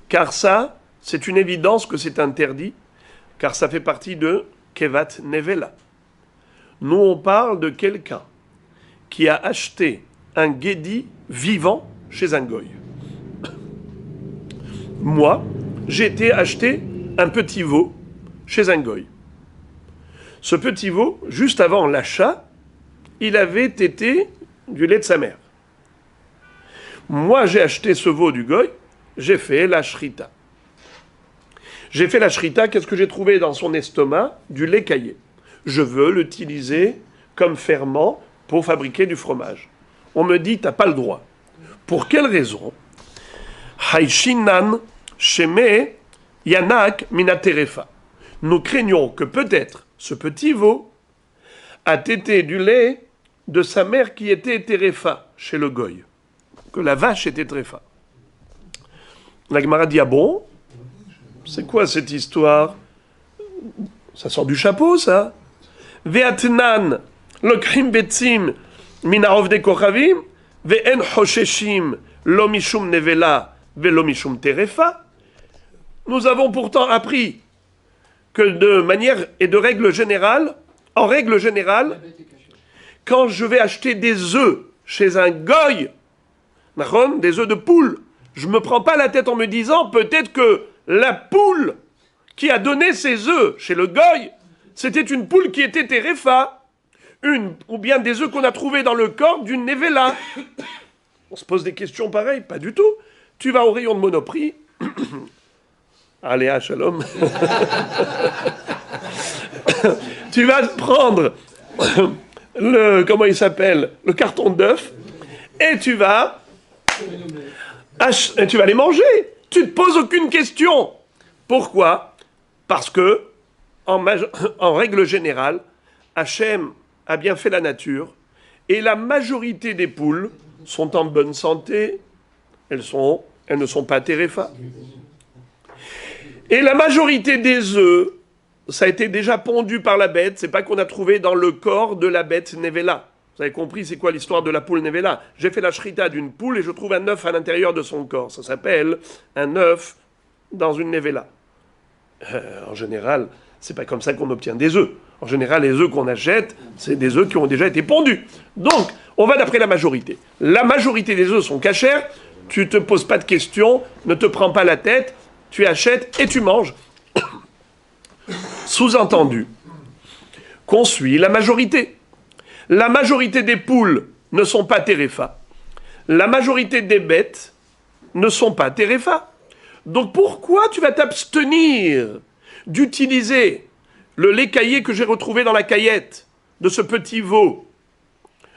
Car ça, c'est une évidence que c'est interdit, car ça fait partie de Kevat Nevela. Nous, on parle de quelqu'un qui a acheté un guédi vivant chez un goy. Moi, j'ai été acheter un petit veau chez un goy. Ce petit veau, juste avant l'achat, il avait tété du lait de sa mère. Moi, j'ai acheté ce veau du goy, j'ai fait la shrita. J'ai fait la shrita, qu'est-ce que j'ai trouvé dans son estomac? Du lait caillé. Je veux l'utiliser comme ferment pour fabriquer du fromage. On me dit, t'as pas le droit. Pour quelle raison? Haishinan sheme yanak minaterefa. Nous craignons que peut-être ce petit veau a tété du lait de sa mère qui était terefa chez le goy. Que la vache était terefa. La Gemara dit, ah bon? C'est quoi cette histoire? Ça sort du chapeau, ça. Ve'atnan lokrim betzim min haovdei kochavim ve'en chosheshim lo mishum nevela ve'lo mishum terefa. Nous avons pourtant appris que de manière et de règle générale, en règle générale, quand je vais acheter des œufs chez un goy, des œufs de poule, je ne me prends pas la tête en me disant peut-être que la poule qui a donné ses œufs chez le goy, c'était une poule qui était terefa, ou bien des œufs qu'on a trouvés dans le corps d'une nevela. On se pose des questions pareilles? Pas du tout. Tu vas au rayon de Monoprix. Allez, à shalom. Tu vas prendre comment il s'appelle, le carton d'œufs, et tu vas les manger. Tu ne te poses aucune question. Pourquoi? Parce que, en règle générale, Hachem a bien fait la nature, et la majorité des poules sont en bonne santé. Elles ne sont pas terefa. Et la majorité des œufs, ça a été déjà pondu par la bête. C'est pas qu'on a trouvé dans le corps de la bête Nevela. Vous avez compris c'est quoi l'histoire de la poule Nevela? J'ai fait la shrita d'une poule et je trouve un œuf à l'intérieur de son corps. Ça s'appelle un œuf dans une Nevela. En général, c'est pas comme ça qu'on obtient des œufs. En général, les œufs qu'on achète, c'est des œufs qui ont déjà été pondus. Donc, on va d'après la majorité. La majorité des œufs sont cachers. Tu te poses pas de questions, ne te prends pas la tête, tu achètes et tu manges. Sous-entendu qu'on suit la majorité. La majorité des poules ne sont pas terefa. La majorité des bêtes ne sont pas terefa. Donc pourquoi tu vas t'abstenir d'utiliser le lait caillé que j'ai retrouvé dans la caillette de ce petit veau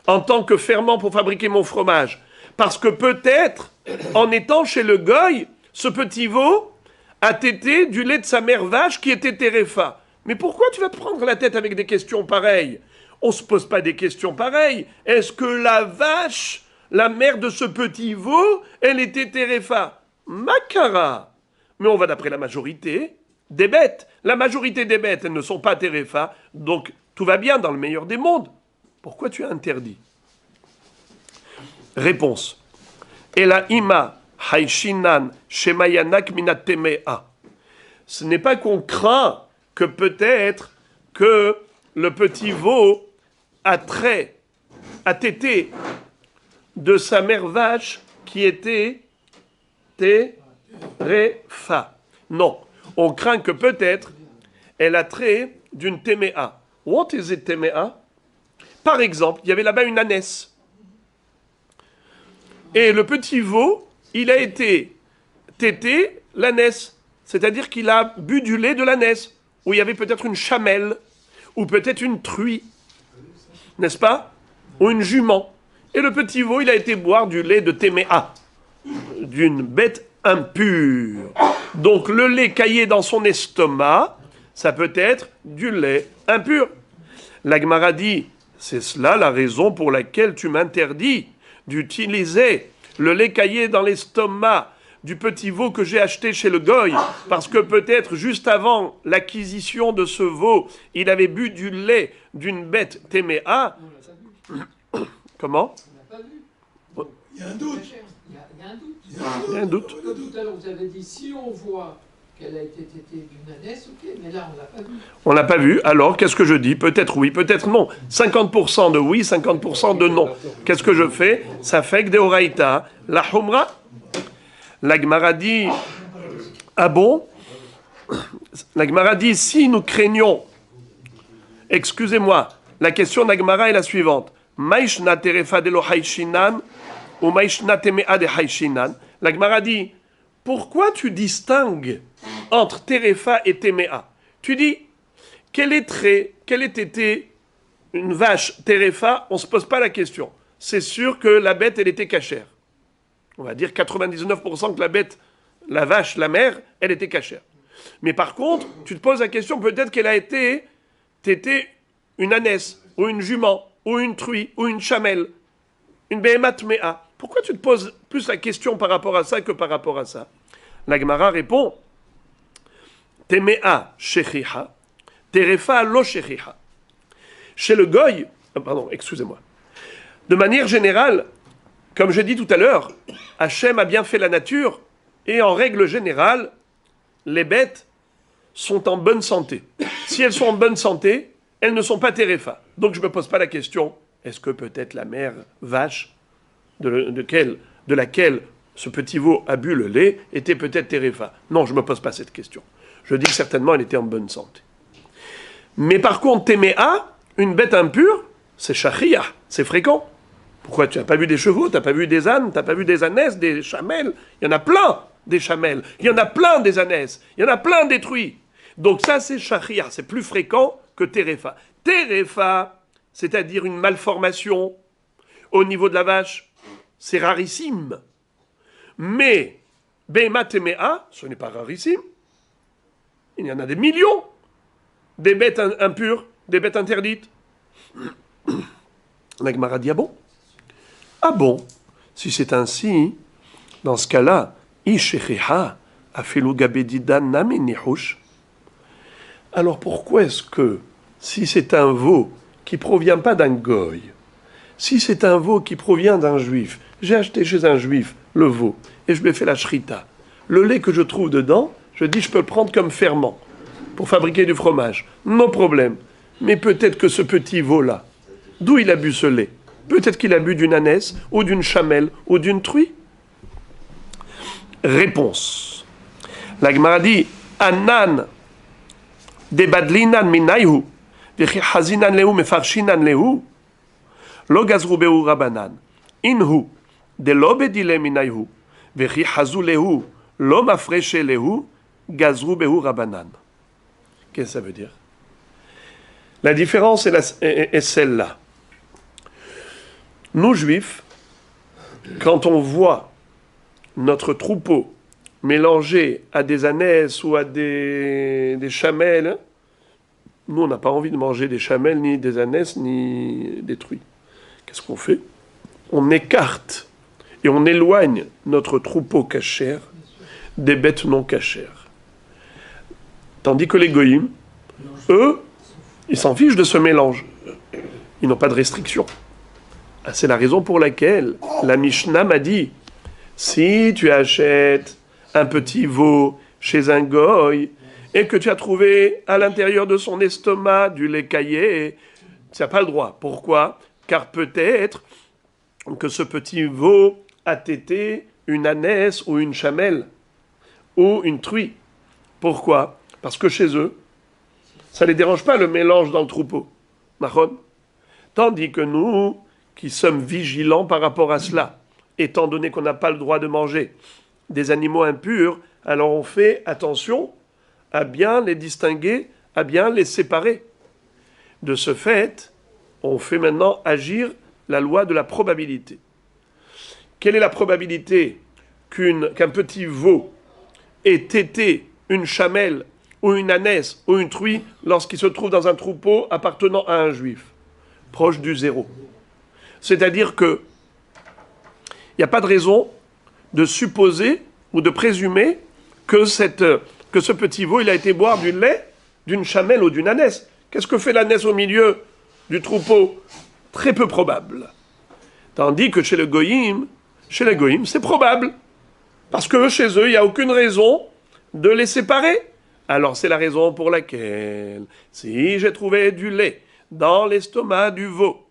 en tant que ferment pour fabriquer mon fromage? Parce que peut-être, en étant chez le goy, ce petit veau a tété du lait de sa mère vache qui était terefa. Mais pourquoi tu vas te prendre la tête avec des questions pareilles? On ne se pose pas des questions pareilles. Est-ce que la vache, la mère de ce petit veau, elle était terefa? Makara. Mais on va d'après la majorité des bêtes. La majorité des bêtes, elles ne sont pas terefa, donc tout va bien dans le meilleur des mondes. Pourquoi tu as interdit? Réponse. Ela ima haishinan shemayanak minatemea. Ce n'est pas qu'on craint que peut-être que le petit veau a tété de sa mère vache qui était terefa. Non, on craint que peut-être elle a trait d'une téméa. What is it téméa? Par exemple, il y avait là-bas une ânesse. Et le petit veau, il a été tété l'ânesse. C'est-à-dire qu'il a bu du lait de l'ânesse. Où il y avait peut-être une chamelle, ou peut-être une truie. n'est-ce pas? Ou une jument. Et le petit veau, il a été boire du lait de Téméa, d'une bête impure. Donc le lait caillé dans son estomac, ça peut être du lait impur. La Gemara dit, c'est cela la raison pour laquelle tu m'interdis d'utiliser le lait caillé dans l'estomac du petit veau que j'ai acheté chez le goy, parce que peut-être juste avant l'acquisition de ce veau, il avait bu du lait d'une bête Téméa. Comment? Il y a un doute. Il y a un doute. Il y a un doute. Tout à l'heure, vous avez dit, si on voit qu'elle a été tétée d'une ânesse, ok, mais là, on ne l'a pas vu. On l'a pas vu, alors qu'est-ce que je dis? Peut-être oui, peut-être non. 50% de oui, 50% de non. Qu'est-ce que je fais? Ça fait que des oraïta. La humra, la Gemara dit, ah bon? La Gemara dit, si nous craignons, excusez-moi, la question de la Gemara est la suivante. Maïshna terefa de lo haïshinan ou maïshna temea de haïshinan. La Gemara dit, pourquoi tu distingues entre terefa et temea? Tu dis, quel était une vache terefa? On ne se pose pas la question. C'est sûr que la bête, elle était cachère. On va dire 99% que la bête, la vache, la mère, elle était cachère. Mais par contre, tu te poses la question, peut-être qu'elle a été tétée une ânesse, ou une jument, ou une truie, ou une chamelle, une behemat mea. Pourquoi tu te poses plus la question par rapport à ça que par rapport à ça? La Gemara répond, Temea shechiha, terefa lo shechiha. Chez le goy, excusez-moi. De manière générale, comme je dis tout à l'heure, Hachem a bien fait la nature, et en règle générale, les bêtes sont en bonne santé. Si elles sont en bonne santé, elles ne sont pas terefa. Donc je ne me pose pas la question, est-ce que peut-être la mère vache de laquelle ce petit veau a bu le lait était peut-être terefa? Non, je ne me pose pas cette question. Je dis que certainement elle était en bonne santé. Mais par contre, Téméa, une bête impure, c'est shachia, c'est fréquent. Pourquoi tu n'as pas vu des chevaux, tu n'as pas vu des ânes, tu n'as pas vu des ânesses, des chamelles? Il y en a plein des chamelles, il y en a plein des ânesses, il y en a plein des truies. Donc ça c'est shachia, c'est plus fréquent que terefa. Terefa, c'est-à-dire une malformation au niveau de la vache, c'est rarissime. Mais Behema Temea, ce n'est pas rarissime. Il y en a des millions. Des bêtes impures, des bêtes interdites. La Gemara dit, ah bon? Ah bon? Si c'est ainsi, dans ce cas-là, Ishecheha afelu gabedidan nami nihush. Alors pourquoi est-ce que, si c'est un veau qui provient pas d'un goy, si c'est un veau qui provient d'un juif, j'ai acheté chez un juif le veau, et je lui ai fait la shrita. Le lait que je trouve dedans, je dis je peux le prendre comme ferment pour fabriquer du fromage. No problème. Mais peut-être que ce petit veau-là, d'où il a bu ce lait? Peut-être qu'il a bu d'une ânesse, ou d'une chamelle, ou d'une truie. Réponse. La Gemara dit, Anan de badlinan minayhu, vechi hazinan lehu mefarshinan lehu, lo gazru behu rabanan. Inhu de lo bedile minayhu, vechi hazu lehu, lo mafreshe lehu, gazru behu rabanan. Qu'est-ce que ça veut dire? La différence est celle-là. Nous, juifs, quand on voit notre troupeau mélangé à des ânesses ou à des chamelles, nous, on n'a pas envie de manger des chamelles, ni des ânesses, ni des truies. Qu'est-ce qu'on fait? On écarte et on éloigne notre troupeau cachère des bêtes non cachères. Tandis que les goïms, eux, ils s'en fichent de ce mélange. Ils n'ont pas de restriction. Ah, c'est la raison pour laquelle la Mishnah m'a dit, si tu achètes un petit veau chez un goy et que tu as trouvé à l'intérieur de son estomac du lait caillé, tu n'as pas le droit. Pourquoi? Car peut-être que ce petit veau a tété une ânesse ou une chamelle ou une truie. Pourquoi? Parce que chez eux, ça ne les dérange pas le mélange dans le troupeau. Mahon. Tandis que nous, qui sommes vigilants par rapport à cela, étant donné qu'on n'a pas le droit de manger des animaux impurs, alors on fait attention à bien les distinguer, à bien les séparer. De ce fait, on fait maintenant agir la loi de la probabilité. Quelle est la probabilité qu'un petit veau ait tété une chamelle ou une ânesse ou une truie lorsqu'il se trouve dans un troupeau appartenant à un juif? Proche du zéro. C'est-à-dire que il n'y a pas de raison de supposer ou de présumer que ce petit veau il a été boire du lait d'une chamelle ou d'une ânesse. Qu'est-ce que fait l'ânesse au milieu du troupeau? Très peu probable. Tandis que chez les goïms, c'est probable. Parce que chez eux, il n'y a aucune raison de les séparer. Alors c'est la raison pour laquelle, si j'ai trouvé du lait dans l'estomac du veau,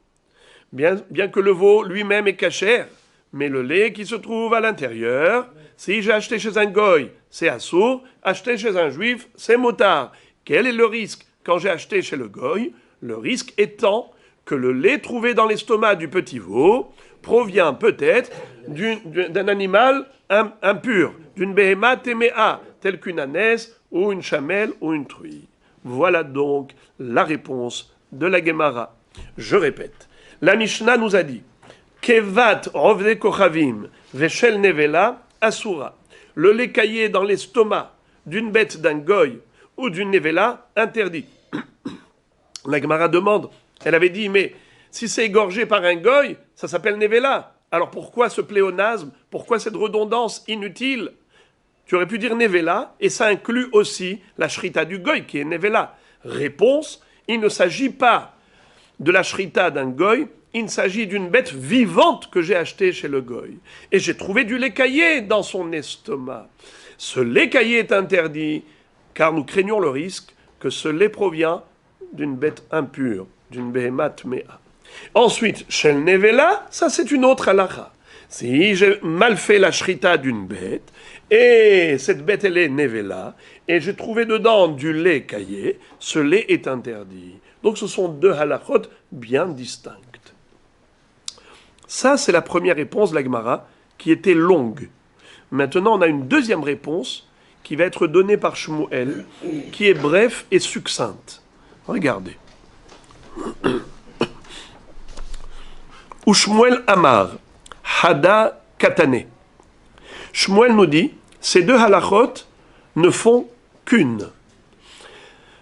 bien que le veau lui-même est cachère, mais le lait qui se trouve à l'intérieur, si j'ai acheté chez un goy, c'est assour, acheté chez un juif, c'est motard. Quel est le risque quand j'ai acheté chez le goy? Le risque étant que le lait trouvé dans l'estomac du petit veau provient peut-être d'un animal impur, d'une béhéma téméa, telle qu'une ânesse ou une chamelle ou une truie. Voilà donc la réponse de la Gemara. Je répète, la Mishnah nous a dit Kevat rovde kochavim veshel nevela asura. Le lait caillé dans l'estomac d'une bête d'un goy ou d'une nevela interdit. La Gemara demande, elle avait dit, mais si c'est égorgé par un goy, ça s'appelle nevela. Alors pourquoi ce pléonasme? Pourquoi cette redondance inutile? Tu aurais pu dire nevela, et ça inclut aussi la shrita du goy, qui est nevela. Réponse, il ne s'agit pas de la shrita d'un goy, il s'agit d'une bête vivante que j'ai achetée chez le goy. Et j'ai trouvé du lait caillé dans son estomac. Ce lait caillé est interdit, car nous craignons le risque que ce lait provient d'une bête impure, d'une béhéma tméa. Ensuite, shel nevela, ça c'est une autre halakha. Si j'ai mal fait la shrita d'une bête, et cette bête elle est nevela, et j'ai trouvé dedans du lait caillé, ce lait est interdit. Donc ce sont deux halakhot bien distinctes. Ça c'est la première réponse de la Gemara, qui était longue. Maintenant on a une deuxième réponse, qui va être donnée par Shmuel, qui est bref et succincte. Regardez. Ou Shmuel Amar, Hada Katane. Shmuel nous dit, ces deux halachot ne font qu'une.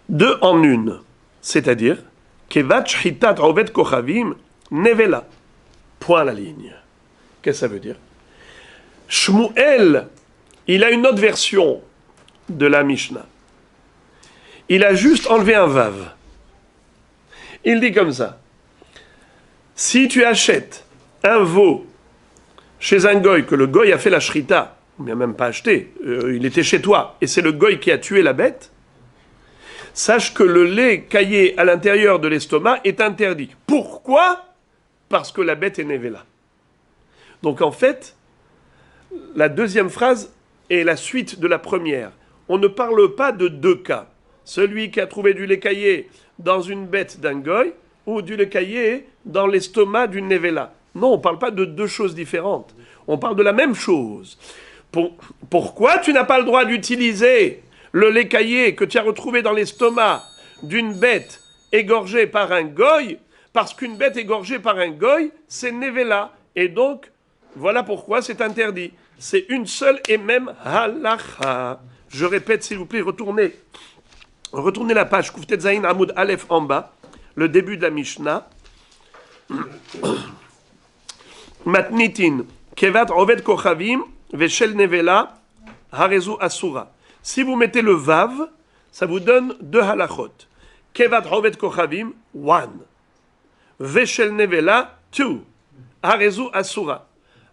Deux en une. C'est-à-dire, Kevat Shchitat Rovet Kochavim Nevela. Point à la ligne. Qu'est-ce que ça veut dire? Shmuel, il a une autre version de la Mishnah. Il a juste enlevé un vav. Il dit comme ça. Si tu achètes un veau chez un goy, que le goy a fait la shrita, il n'a même pas acheté, il était chez toi, et c'est le goy qui a tué la bête, sache que le lait caillé à l'intérieur de l'estomac est interdit. Pourquoi? Parce que la bête est nevela. Donc en fait, la deuxième phrase est la suite de la première. On ne parle pas de deux cas. Celui qui a trouvé du lait caillé dans une bête d'un goy, ou du lait caillé dans l'estomac d'une nevela. Non, on ne parle pas de deux choses différentes. On parle de la même chose. Pourquoi tu n'as pas le droit d'utiliser le lait caillé que tu as retrouvé dans l'estomac d'une bête égorgée par un goy? Parce qu'une bête égorgée par un goy, c'est nevela. Et donc, voilà pourquoi c'est interdit. C'est une seule et même halakha. Je répète, s'il vous plaît, retournez la page Kuftet Zayin Amoud Aleph en bas, le début de la Mishnah. Matnitin, Kevat Oved Kochavim, Veshel Nevela, Harezu Asura. Si vous mettez le Vav, ça vous donne deux halachot. Kevat Oved Kochavim, one. Veshel Nevela, two. Harezu Asura.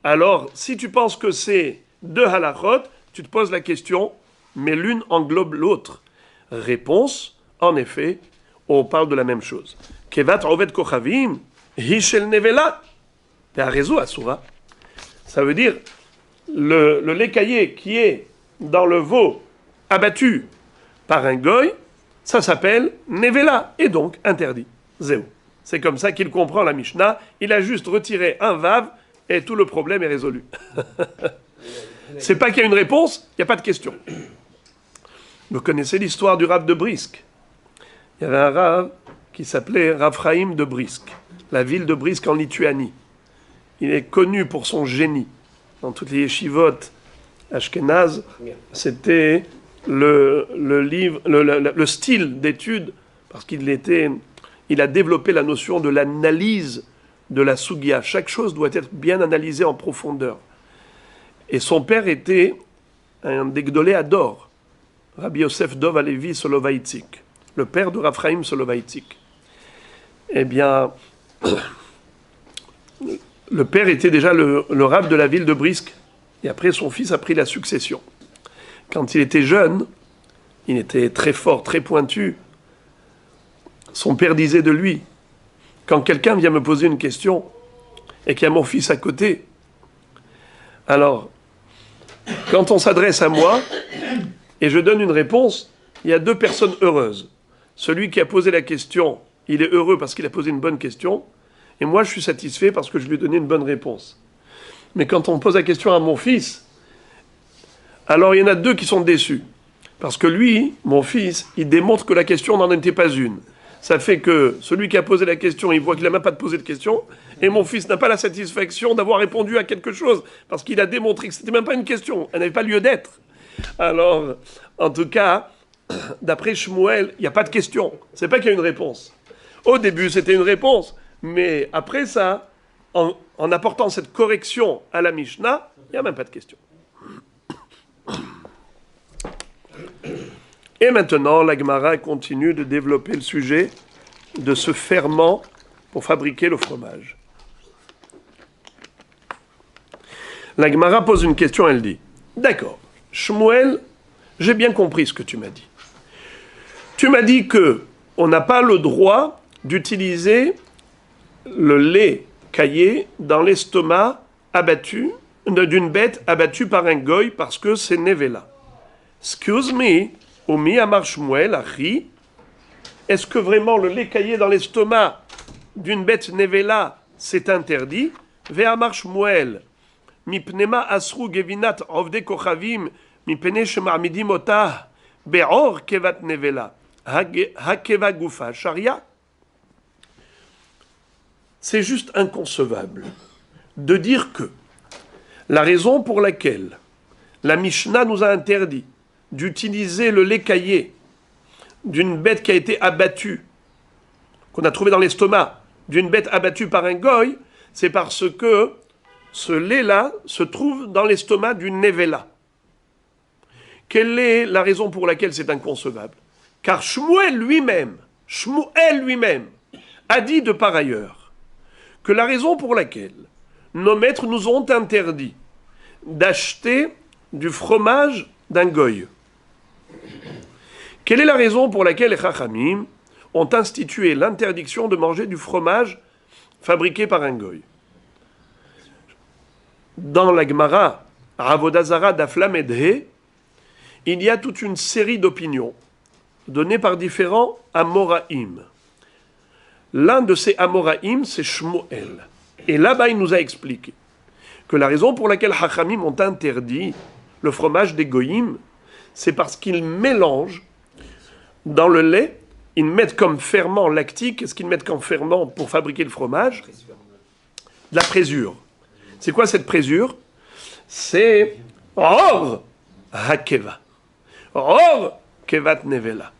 Alors, si tu penses que c'est deux halachot, tu te poses la question, mais l'une englobe l'autre. Réponse, en effet, on parle de la même chose. Kevat Oved Kochavim, Hishel Nevela, Harezu Asura. Ça veut dire, le lait caillé qui est dans le veau abattu par un goy, ça s'appelle Nevela, et donc interdit. Zéou. C'est comme ça qu'il comprend la Mishnah. Il a juste retiré un vav, et tout le problème est résolu. C'est pas qu'il y a une réponse, il n'y a pas de question. Vous connaissez l'histoire du Rav de Brisk. Il y avait un Rav qui s'appelait Rav Chaim de Brisk. la ville de Brisk en Lituanie. Il est connu pour son génie. Dans toutes les yeshivot ashkénazes, c'était le style d'étude, parce il a développé la notion de l'analyse de la sugia. Chaque chose doit être bien analysée en profondeur. Et son père était un des Gdolé Ador, Rabbi Yosef Dov Alevi Soloveitchik, le père de Raphaïm Soloveitchik. Eh bien, le père était déjà le rab de la ville de Brisk, et après son fils a pris la succession. Quand il était jeune, il était très fort, très pointu. Son père disait de lui, quand quelqu'un vient me poser une question et qu'il y a mon fils à côté, alors, quand on s'adresse à moi et je donne une réponse, il y a deux personnes heureuses. Celui qui a posé la question, il est heureux parce qu'il a posé une bonne question, et moi je suis satisfait parce que je lui ai donné une bonne réponse. Mais quand on pose la question à mon fils, alors il y en a deux qui sont déçus. Parce que lui, mon fils, il démontre que la question n'en était pas une. Ça fait que celui qui a posé la question, il voit qu'il n'a même pas posé de question, et mon fils n'a pas la satisfaction d'avoir répondu à quelque chose, parce qu'il a démontré que ce n'était même pas une question, elle n'avait pas lieu d'être. Alors, en tout cas, d'après Shmuel, il n'y a pas de question, c'est pas qu'il y a une réponse. Au début, c'était une réponse, mais après ça, en apportant cette correction à la Mishnah, il n'y a même pas de question. Et maintenant, la Gemara continue de développer le sujet de ce ferment pour fabriquer le fromage. La Gemara pose une question, elle dit, d'accord, Shmuel, j'ai bien compris ce que tu m'as dit. Tu m'as dit que on n'a pas le droit d'utiliser le lait caillé dans l'estomac abattu, d'une bête abattue par un goy parce que c'est nevela. Excuse me, Omi Amar Shmuel, Achi, est-ce que vraiment le lait caillé dans l'estomac d'une bête nevela, c'est interdit? Ve Amar Shmuel, Mipnema Asru Gevinat Ovde Kochavim, Mipene Shema'amidim Otah, Be'or Kevat Nevela, Hakeva Gufa, Sharia? C'est juste inconcevable de dire que la raison pour laquelle la Mishnah nous a interdit d'utiliser le lait caillé d'une bête qui a été abattue, qu'on a trouvé dans l'estomac, d'une bête abattue par un goy, c'est parce que ce lait-là se trouve dans l'estomac d'une nevela. Quelle est la raison pour laquelle c'est inconcevable? Car Shmuel lui-même a dit de par ailleurs que la raison pour laquelle nos maîtres nous ont interdit d'acheter du fromage d'un goy. Quelle est la raison pour laquelle les Chachamim ont institué l'interdiction de manger du fromage fabriqué par un goy? Dans la Gemara, Avodah Zara d'Aflamedhe, il y a toute une série d'opinions données par différents Amoraïm. L'un de ces Amoraïm, c'est Shmuel. Et là-bas, il nous a expliqué que la raison pour laquelle Chachamim ont interdit le fromage des goyim, c'est parce qu'ils mélangent dans le lait, ils mettent comme ferment lactique, qu'est-ce qu'ils mettent comme ferment pour fabriquer le fromage? De la présure. C'est quoi cette présure? C'est Or Hakeva. Or Kevat Nevela.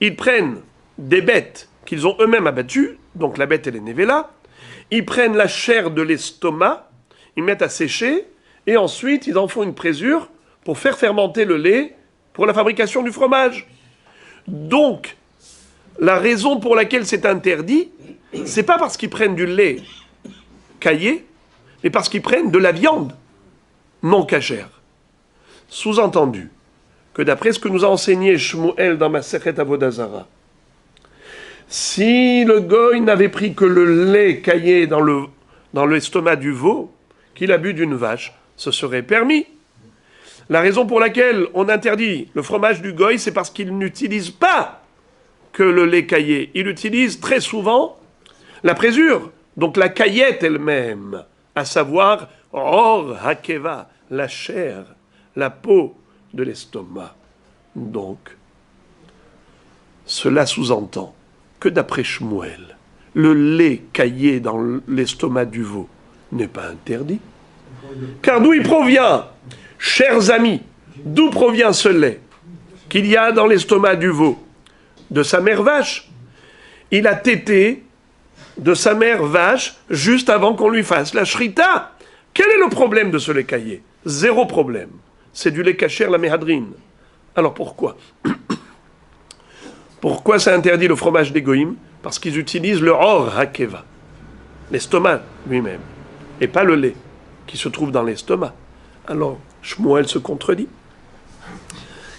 Ils prennent des bêtes qu'ils ont eux-mêmes abattues, donc la bête elle est Nevela, ils prennent la chair de l'estomac, ils mettent à sécher, et ensuite ils en font une présure pour faire fermenter le lait pour la fabrication du fromage. Donc, la raison pour laquelle c'est interdit, c'est pas parce qu'ils prennent du lait caillé, mais parce qu'ils prennent de la viande non cachère. Sous-entendu que d'après ce que nous a enseigné Shmuel dans Masechet Avodah Zara, si le goy n'avait pris que le lait caillé dans l'estomac du veau, qu'il a bu d'une vache, ce serait permis. La raison pour laquelle on interdit le fromage du goy, c'est parce qu'il n'utilise pas que le lait caillé. Il utilise très souvent la présure, donc la caillette elle-même, à savoir Or Hakeva, la chair, la peau de l'estomac. Donc, cela sous-entend que d'après Shmuel, le lait caillé dans l'estomac du veau n'est pas interdit. Car d'où il provient, chers amis, d'où provient ce lait qu'il y a dans l'estomac du veau? De sa mère vache. Il a tété de sa mère vache juste avant qu'on lui fasse la shrita. Quel est le problème de ce lait caillé? Zéro problème. C'est du lait kasher, la méhadrine. Alors pourquoi? Pourquoi ça interdit le fromage des goïms? Parce qu'ils utilisent le or hakeva, l'estomac lui-même, et pas le lait qui se trouve dans l'estomac. Alors, Shmuel se contredit.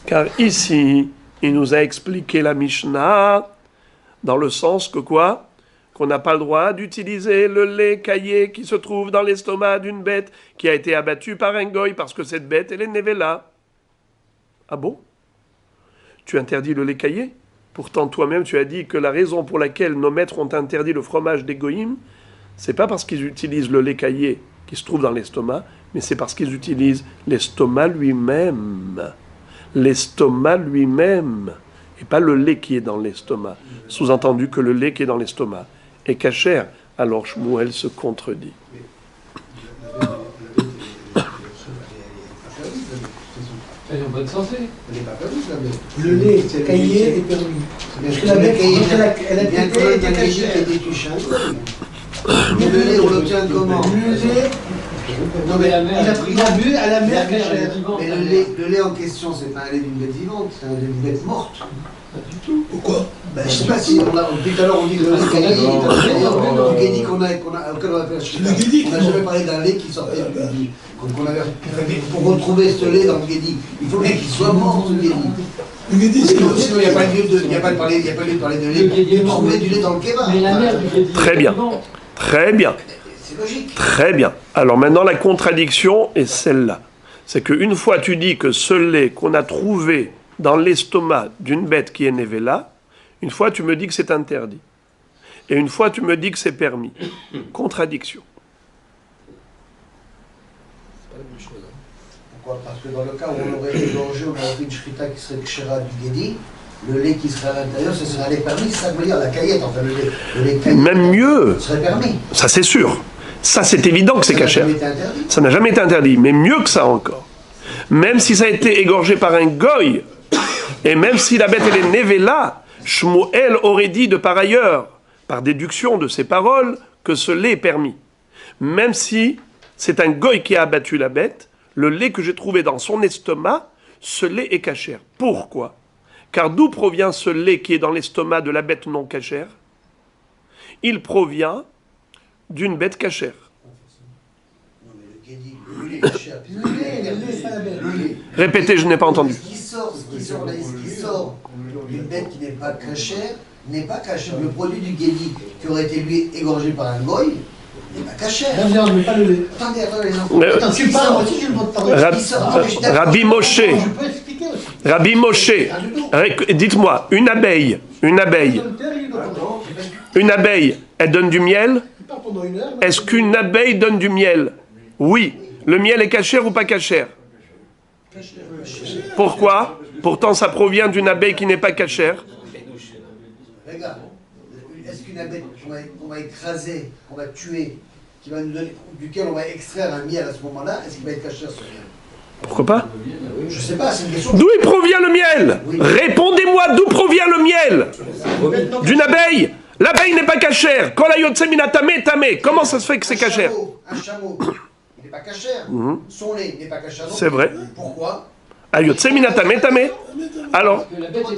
Car ici, il nous a expliqué la Mishnah dans le sens que quoi? Qu'on n'a pas le droit d'utiliser le lait caillé qui se trouve dans l'estomac d'une bête qui a été abattue par un goy parce que cette bête, elle est nevela. Ah bon? Tu interdis le lait caillé? Pourtant, toi-même, tu as dit que la raison pour laquelle nos maîtres ont interdit le fromage des goïms, c'est pas parce qu'ils utilisent le lait caillé qui se trouve dans l'estomac, mais c'est parce qu'ils utilisent l'estomac lui-même. L'estomac lui-même, et pas le lait qui est dans l'estomac. Sous-entendu que le lait qui est dans l'estomac est cachère. Alors Shmuel se contredit. Elle est en bonne santé. Elle n'est pas permise, la bête. Le lait caillé est permis. Parce que la bête, elle a bien été que la cachère. qui est touchée. Mais le lait, on l'obtient comment? Le lait, Non, mais il a bu à la mer cachère. mais le lait en question, c'est pas un lait d'une bête vivante, c'est un lait d'une bête morte. Pas du tout. Pourquoi? Ben, je sais pas si, depuis tout à l'heure on dit que le lait caillé est un du guédi auquel on a fait la chita. On n'a jamais parlé d'un lait qui sortait du guédi. Qu'on avait, pour retrouver ce lait dans le guédi, il faut bien qu'il soit mort, ce guédi. Le Guédi, c'est Sinon, il n'y a pas lieu de parler de lait, de trouver du lait dans le kebab. Mais la mère du Guédi. Très bien. Très bien. C'est logique. Très bien. Alors maintenant, la contradiction est celle-là. C'est qu'une fois tu dis que ce lait qu'on a trouvé dans l'estomac d'une bête qui est nevela, une fois tu me dis que c'est interdit. Et une fois tu me dis que c'est permis. Contradiction. Pourquoi? Parce que dans le cas où on aurait égorgé, on aurait fait une shrita qui serait kshera du guédi, le lait qui serait à l'intérieur, ce serait un lait permis, c'est ça que veut dire, la caillette, enfin le lait caillé. Même mieux. Serait permis. Ça c'est sûr. Ça c'est évident que c'est Ça n'a cachère. jamais été interdit. Ça n'a jamais été interdit. Mais mieux que ça encore. Même si ça a été égorgé par un goy, et même si la bête elle est nevela, Shmuel aurait dit de par ailleurs, par déduction de ses paroles, que ce lait est permis. Même si c'est un goy qui a abattu la bête, le lait que j'ai trouvé dans son estomac, ce lait est cachère. Pourquoi? Car d'où provient ce lait qui est dans l'estomac de la bête non cachère? Il provient d'une bête cachère. Non, mais le guédi, le lait kshera. Le lait, pas la bête. Le lait. Répétez, je n'ai pas entendu. Ce qui sort d'une bête qui n'est pas cachère, n'est pas cachère. Le produit du guédi qui aurait été lui égorgé par un goy n'est pas cachère. Non, viens, je veux pas le lait. Attendez, non. Mais- Attends, tu parles, moi aussi j'ai le droit de parler. Rabbi Moshe, Je peux expliquer aussi. Rabbi Moshe, dites-moi, une abeille, une abeille, elle donne du miel? Tu parles pendant une heure. Est-ce qu'une abeille donne du miel? Oui. Le miel est cachère ou pas cachère? Pourquoi? Pourtant, ça provient d'une abeille qui n'est pas cachère. Regarde, est-ce qu'une abeille qu'on va écraser, qu'on va tuer, qui va nous donner, duquel on va extraire un miel à ce moment-là, est-ce qu'il va être caché à ce miel? Pourquoi pas? Je sais pas, c'est une question. D'où il provient le miel? Répondez-moi, d'où provient le miel? D'une abeille? L'abeille n'est pas cachère. Comment ça se fait que c'est cachère? Un chameau, il n'est pas cachère. Son lait n'est pas cachère. non C'est plus. vrai. Pourquoi? Alors, Parce que la bête est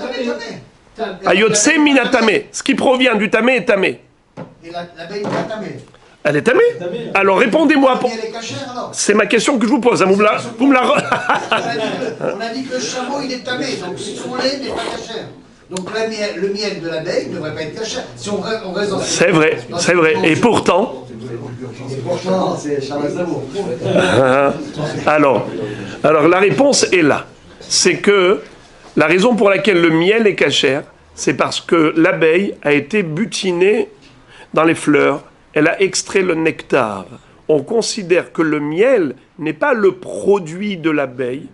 tamée. ayotse minatame, ce qui provient du tamé est tamé. Et l'abeille n'est pas tamée. Elle est tamée? Alors répondez-moi. Mais elle est cachère alors? C'est ma question que je vous pose. Hein, vous me la... On a dit que le chameau il est tamé, donc son lait n'est pas cachère. Donc le miel de l'abeille ne devrait pas être cachère. Si on reste dans C'est vrai, c'est vrai. Et pourtant, pourtant, c'est Charles Aznavour. alors la réponse est là. C'est que la raison pour laquelle le miel est cachère, c'est parce que l'abeille a été butinée dans les fleurs. Elle a extrait le nectar. On considère que le miel n'est pas le produit de l'abeille.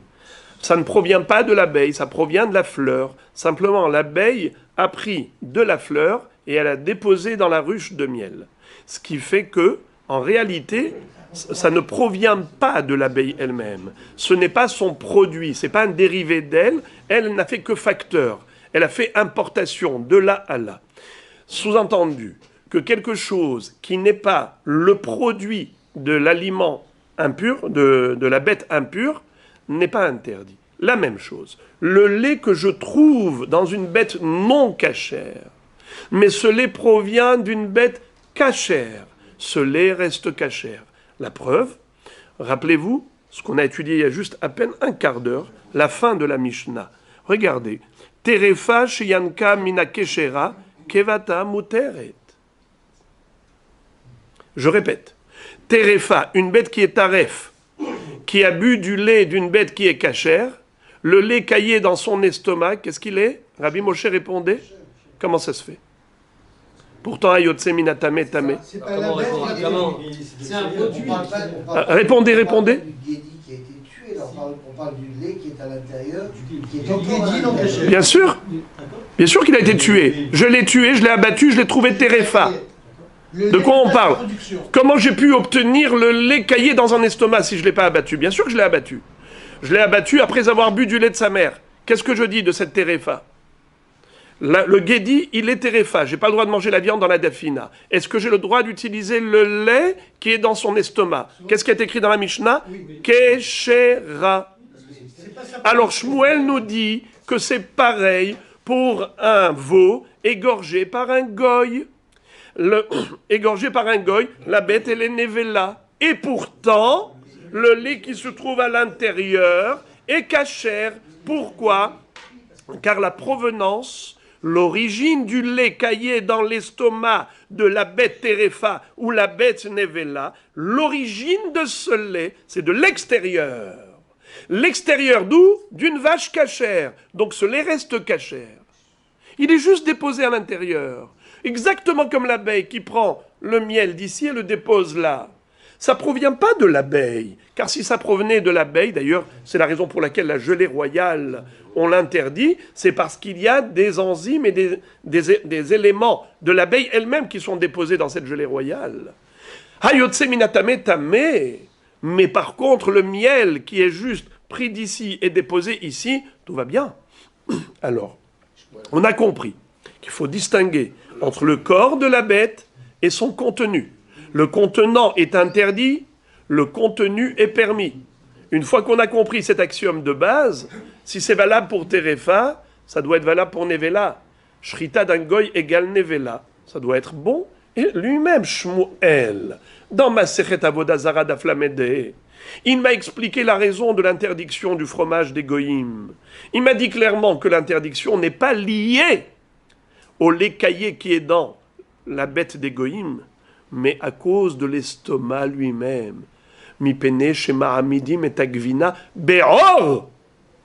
Ça ne provient pas de l'abeille, ça provient de la fleur. Simplement, l'abeille a pris de la fleur et elle a déposé dans la ruche de miel. Ce qui fait que, en réalité, ça ne provient pas de l'abeille elle-même. Ce n'est pas son produit, ce n'est pas un dérivé d'elle. Elle n'a fait que facteur. Elle a fait importation de là à là. Sous-entendu que quelque chose qui n'est pas le produit de l'aliment impur, de la bête impure, n'est pas interdit. La même chose. Le lait que je trouve dans une bête non cachère, mais ce lait provient d'une bête cachère, ce lait reste cachère. La preuve, rappelez-vous, ce qu'on a étudié il y a juste à peine un quart d'heure, la fin de la Mishnah. Regardez. Terefa shiyanka mina keshera kevata muteret. Je répète. Terefa, une bête qui est taref, qui a bu du lait d'une bête qui est cachère, le lait caillé dans son estomac, qu'est-ce qu'il est? Rabbi Moshe répondait. Comment ça se fait? Pourtant, ayotse minatame tame. C'est pas la bête qui a été... C'est un produit. Répondez. Du guédi qui a été tué, là, on parle du lait qui est à l'intérieur, qui est encore guédi non caché. Bien sûr qu'il a été tué. Je l'ai tué, je l'ai abattu, je l'ai trouvé terefa. De quoi on parle? Comment j'ai pu obtenir le lait caillé dans un estomac si je ne l'ai pas abattu? Bien sûr que je l'ai abattu. Je l'ai abattu après avoir bu du lait de sa mère. Qu'est-ce que je dis de cette terefa? Le guédi, il est terefa. Je n'ai pas le droit de manger la viande dans la dafina. Est-ce que j'ai le droit d'utiliser le lait qui est dans son estomac? Qu'est-ce qui est écrit dans la Mishnah? Keshera. Alors Shmuel nous dit que c'est pareil pour un veau égorgé par un goy. Égorgé par un goy, la bête, elle est nevela. Et pourtant, le lait qui se trouve à l'intérieur est cachère. Pourquoi? Car la provenance, l'origine du lait caillé dans l'estomac de la bête terefa ou la bête nevela, l'origine de ce lait, c'est de l'extérieur. L'extérieur d'où? D'une vache cachère. Donc ce lait reste cachère. Il est juste déposé à l'intérieur. Exactement comme l'abeille qui prend le miel d'ici et le dépose là. Ça ne provient pas de l'abeille. Car si ça provenait de l'abeille, d'ailleurs, c'est la raison pour laquelle la gelée royale, on l'interdit, c'est parce qu'il y a des enzymes et des éléments de l'abeille elle-même qui sont déposés dans cette gelée royale. Hayotse minatame tame. Mais par contre, le miel qui est juste pris d'ici et déposé ici, tout va bien. Alors, on a compris qu'il faut distinguer entre le corps de la bête et son contenu. Le contenant est interdit, le contenu est permis. Une fois qu'on a compris cet axiome de base, si c'est valable pour Terefa, ça doit être valable pour Nevela. Shrita d'un goy égale Nevela. Ça doit être bon. Et lui-même, Shmuel, dans Masechet Avoda Zara d'Aflamede, il m'a expliqué la raison de l'interdiction du fromage des goyim. Il m'a dit clairement que l'interdiction n'est pas liée au lait caillé qui est dans la bête des goyim, mais à cause de l'estomac lui-même. Mi pene shema amidim et agvina be'or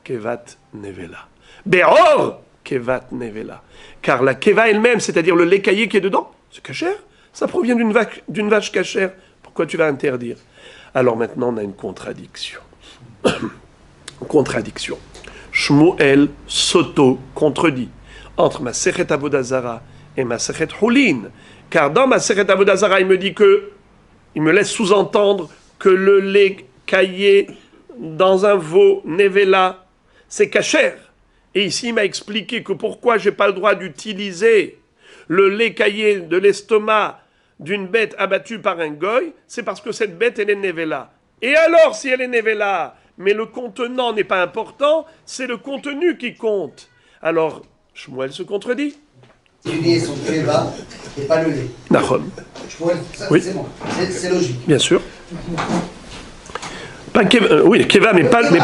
kevat nevela. Be'or kevat nevela. Car la keva elle-même, c'est-à-dire le lait caillé qui est dedans, c'est cachère. Ça provient d'une vache cachère. Pourquoi tu vas interdire? Alors maintenant, on a une contradiction. Contradiction. Shmuel s'auto-contredit entre ma Masechet Avoda Zara et ma Masechet Hulin. Car dans ma Masechet Avoda Zara, il me laisse sous-entendre que le lait caillé dans un veau nevela, c'est cachère. Et ici, il m'a expliqué que pourquoi je n'ai pas le droit d'utiliser le lait caillé de l'estomac d'une bête abattue par un goy, c'est parce que cette bête, elle est nevela. Et alors, si elle est nevela, mais le contenant n'est pas important, c'est le contenu qui compte. Alors, Shmuel se contredit. Utiliser son keva et pas le lait. Nahon. Oui. C'est bon, c'est logique. Bien sûr. Pas keva, oui, keva, mais pas le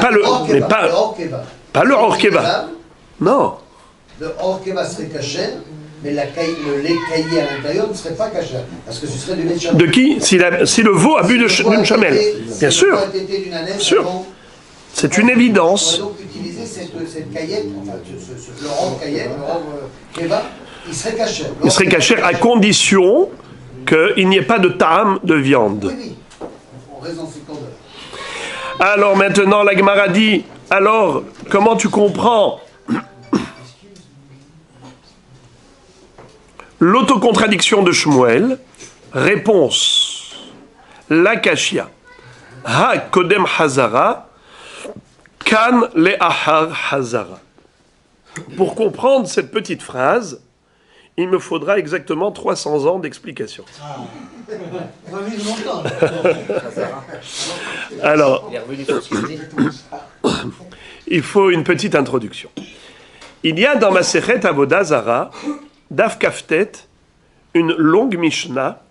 pas le hors keva. Non. Le hors keva serait caché, mais le lait caillé à l'intérieur ne serait pas caché, parce que ce serait du lait de chamelle. De qui? Si le veau a bu d'une chamelle. Bien sûr. Sûr. C'est une évidence. On va donc utiliser cette caillette, enfin, le hors caillette, le hors keva, il serait caché. Il serait caché à condition qu'il n'y ait pas de ta'am de viande. Oui, on reste dans ces cordes. Alors maintenant, la Gemara dit, alors, comment tu comprends L'autocontradiction de Shmuel, réponse, l'akashia, ha kodem hazara, kan le'ahar hazara. Pour comprendre cette petite phrase, il me faudra exactement 300 ans d'explication. Alors, il faut une petite introduction. Il y a dans Masechet Avoda Zara, Daf Kaftet, une longue Mishnah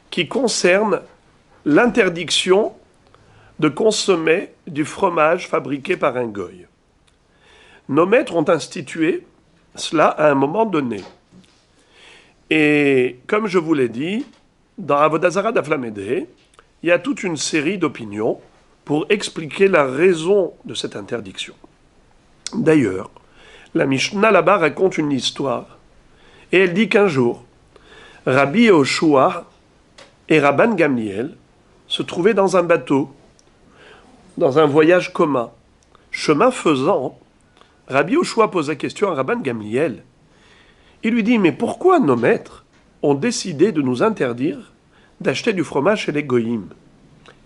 qui concerne l'interdiction de consommer du fromage fabriqué par un goy. Nos maîtres ont institué cela à un moment donné. Et comme je vous l'ai dit, dans Avoda Zara Daf Lamed, il y a toute une série d'opinions pour expliquer la raison de cette interdiction. D'ailleurs, la Mishnah là-bas raconte une histoire, et elle dit qu'un jour, Rabbi Yehoshua et Rabban Gamliel se trouvaient dans un bateau, dans un voyage commun. Chemin faisant, Rabbi Yehoshua pose la question à Rabban Gamliel. Il lui dit, mais pourquoi nos maîtres ont décidé de nous interdire d'acheter du fromage chez les goïms?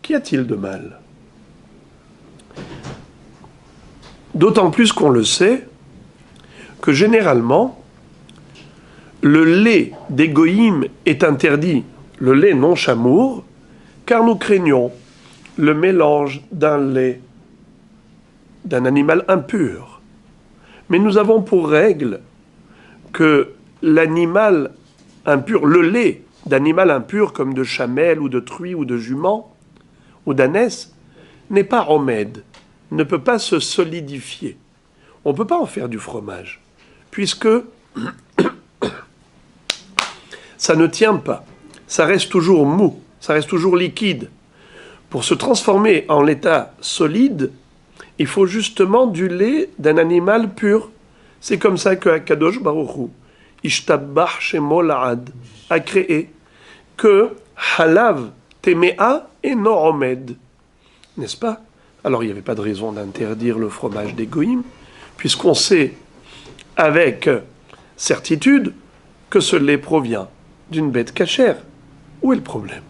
Qu'y a-t-il de mal? D'autant plus qu'on le sait, que généralement, le lait des goïms est interdit, le lait non chamour, car nous craignons le mélange d'un lait d'un animal impur. Mais nous avons pour règle que l'animal impur, le lait d'animal impur comme de chamelle ou de truie ou de jument ou d'ânesse n'est pas romède, ne peut pas se solidifier. On ne peut pas en faire du fromage, puisque ça ne tient pas, ça reste toujours mou, ça reste toujours liquide. Pour se transformer en l'état solide, il faut justement du lait d'un animal pur. C'est comme ça que Akadosh Baruch Hu, Ishtabbach Shemo La'ad, a créé que Halav Temea et Noromed. N'est-ce pas? Alors il n'y avait pas de raison d'interdire le fromage des goïms, puisqu'on sait avec certitude que ce lait provient d'une bête cachère. Où est le problème?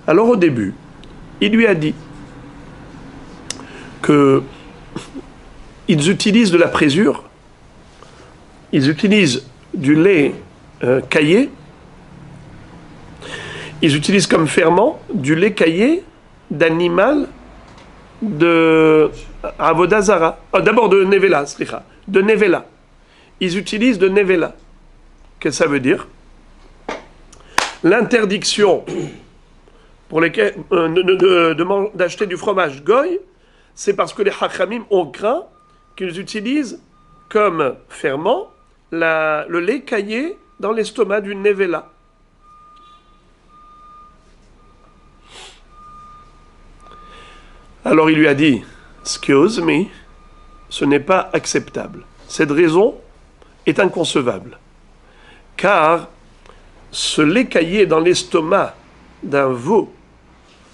Alors au début, il lui a dit que ils utilisent de la présure, ils utilisent du lait caillé, ils utilisent comme ferment du lait caillé d'animal de Avoda Zara. D'abord de Nevela, de Nevela. Ils utilisent de Nevela. Qu'est-ce que ça veut dire? L'interdiction pour lesquels d'acheter du fromage goy, c'est parce que les Hachamim ont craint qu'ils utilisent comme ferment le lait caillé dans l'estomac d'une Nevela. Alors il lui a dit, excuse me, ce n'est pas acceptable. Cette raison est inconcevable. Car ce lait caillé dans l'estomac d'un veau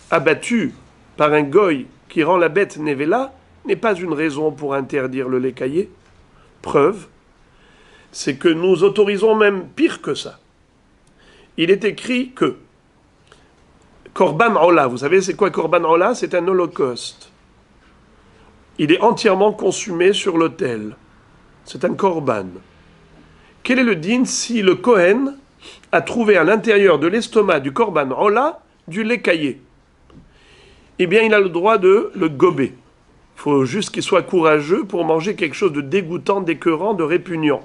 abattu par un goy qui rend la bête Nevela n'est pas une raison pour interdire le lait caillé. Preuve, c'est que nous autorisons même pire que ça. Il est écrit que Korban Ola, vous savez c'est quoi Korban Ola? C'est un holocauste. Il est entièrement consumé sur l'autel. C'est un korban. Quel est le din si le Kohen a trouvé à l'intérieur de l'estomac du Korban Ola du lait caillé? Eh bien, il a le droit de le gober. Il faut juste qu'il soit courageux pour manger quelque chose de dégoûtant, d'écœurant, de répugnant.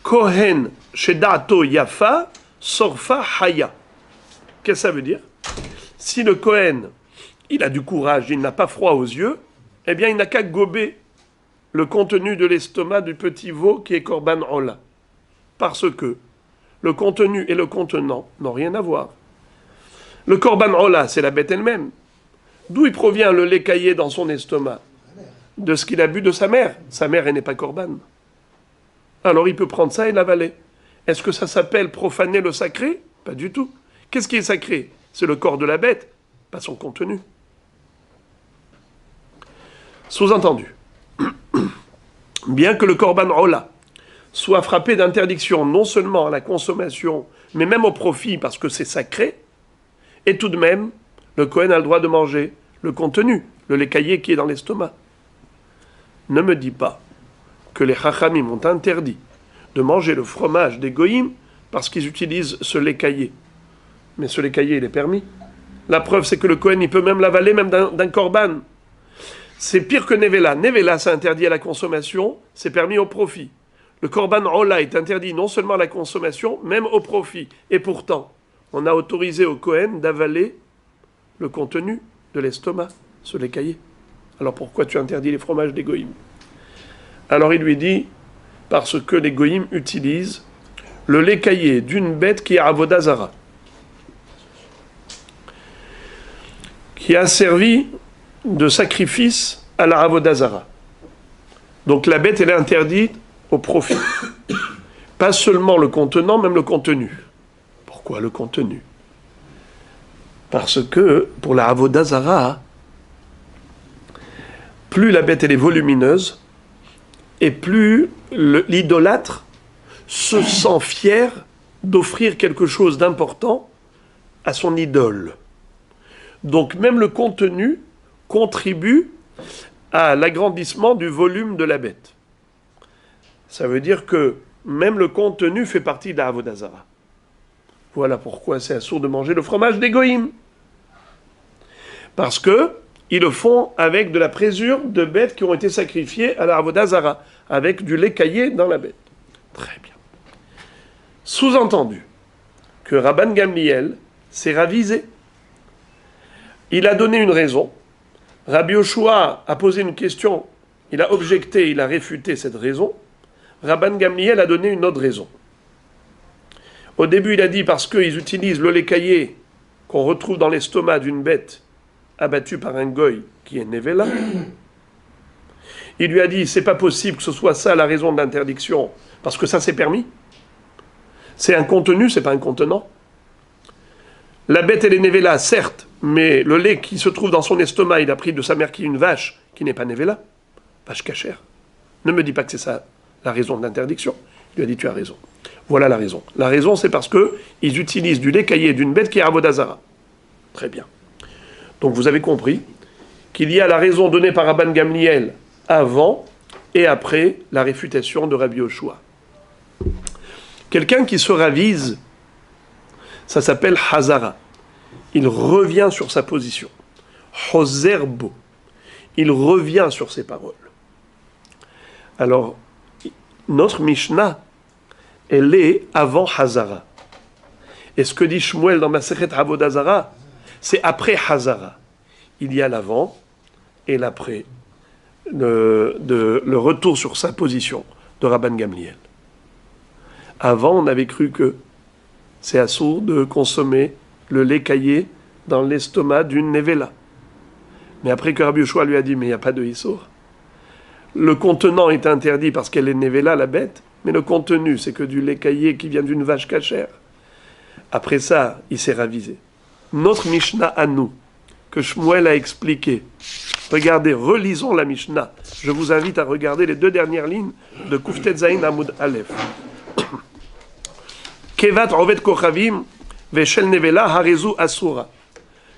Kohen Shedato Yafa Sorfa Haya. Qu'est-ce que ça veut dire? Si le Kohen, il a du courage, il n'a pas froid aux yeux, eh bien, il n'a qu'à gober le contenu de l'estomac du petit veau qui est Korban Ola. Parce que le contenu et le contenant n'ont rien à voir. Le Korban Ola, c'est la bête elle-même. D'où il provient le lait caillé dans son estomac? De ce qu'il a bu de sa mère. Sa mère, elle n'est pas Korban. Alors il peut prendre ça et l'avaler. Est-ce que ça s'appelle profaner le sacré? Pas du tout. Qu'est-ce qui est sacré? C'est le corps de la bête, pas son contenu. Sous-entendu, bien que le Korban Ola soit frappé d'interdiction non seulement à la consommation, mais même au profit, parce que c'est sacré, et tout de même, le Kohen a le droit de manger le contenu, le lait caillé qui est dans l'estomac. Ne me dis pas que les Chachamim ont interdit de manger le fromage des Goïm parce qu'ils utilisent ce lait caillé. Mais ce lait caillé, il est permis. La preuve, c'est que le Kohen, il peut même l'avaler, même d'un korban. C'est pire que Nevela. Nevela, c'est interdit à la consommation, c'est permis au profit. Le korban Ola est interdit non seulement à la consommation, même au profit. Et pourtant, on a autorisé au Kohen d'avaler le contenu de l'estomac, ce lait caillé. Alors pourquoi tu interdis les fromages des Goïm? Alors il lui dit, parce que les Goïm utilisent le lait caillé d'une bête qui est Avodah Zara, qui a servi de sacrifice à la Avodah Zara. Donc la bête, elle est interdite au profit. Pas seulement le contenant, même le contenu. Pourquoi le contenu? Parce que pour la Avodah Zara, plus la bête elle est volumineuse, et plus l'idolâtre se sent fier d'offrir quelque chose d'important à son idole. Donc même le contenu contribue à l'agrandissement du volume de la bête. Ça veut dire que même le contenu fait partie de la Avodah Zara. Voilà pourquoi c'est assourd de manger le fromage des Goïm. Parce que ils le font avec de la présure de bêtes qui ont été sacrifiées à la Avodah Zara, avec du lait caillé dans la bête. Très bien. Sous-entendu que Rabban Gamliel s'est ravisé. Il a donné une raison. Rabbi Yoshua a posé une question, il a objecté, il a réfuté cette raison. Rabban Gamliel a donné une autre raison. Au début, il a dit parce qu'ils utilisent le lait caillé qu'on retrouve dans l'estomac d'une bête abattu par un goy qui est Nevela. Il lui a dit, c'est pas possible que ce soit ça la raison de l'interdiction, parce que ça c'est permis. C'est un contenu, c'est pas un contenant. La bête elle est Nevela, certes, mais le lait qui se trouve dans son estomac, il a pris de sa mère qui est une vache, qui n'est pas Nevela, vache cachère. Ne me dis pas que c'est ça la raison de l'interdiction. Il lui a dit, tu as raison. Voilà la raison. La raison, c'est parce que ils utilisent du lait caillé d'une bête qui est Avodah Zara. Très bien. Donc vous avez compris qu'il y a la raison donnée par Rabban Gamliel avant et après la réfutation de Rabbi Yoshua. Quelqu'un qui se ravise, ça s'appelle Hazara. Il revient sur sa position. Hozerbo. Il revient sur ses paroles. Alors, notre Mishnah, elle est avant Hazara. Et ce que dit Shmuel dans Masechet Avodah Zara, c'est après Hazara. Il y a l'avant et l'après, le retour sur sa position de Rabban Gamliel. Avant, on avait cru que c'est assourd de consommer le lait caillé dans l'estomac d'une Nevela. Mais après que Rabbi Yoshua lui a dit, mais il n'y a pas de Issour. Le contenant est interdit parce qu'elle est Nevela, la bête, mais le contenu, c'est que du lait caillé qui vient d'une vache cachère. Après ça, il s'est ravisé. Notre Mishnah à nous, que Shmuel a expliqué. Regardez, relisons la Mishnah. Je vous invite à regarder les 2 dernières lignes de Kuftet Zayin Amoud Aleph. Kevat Ovet Kochavim Veshel Nevela Harezu Asura.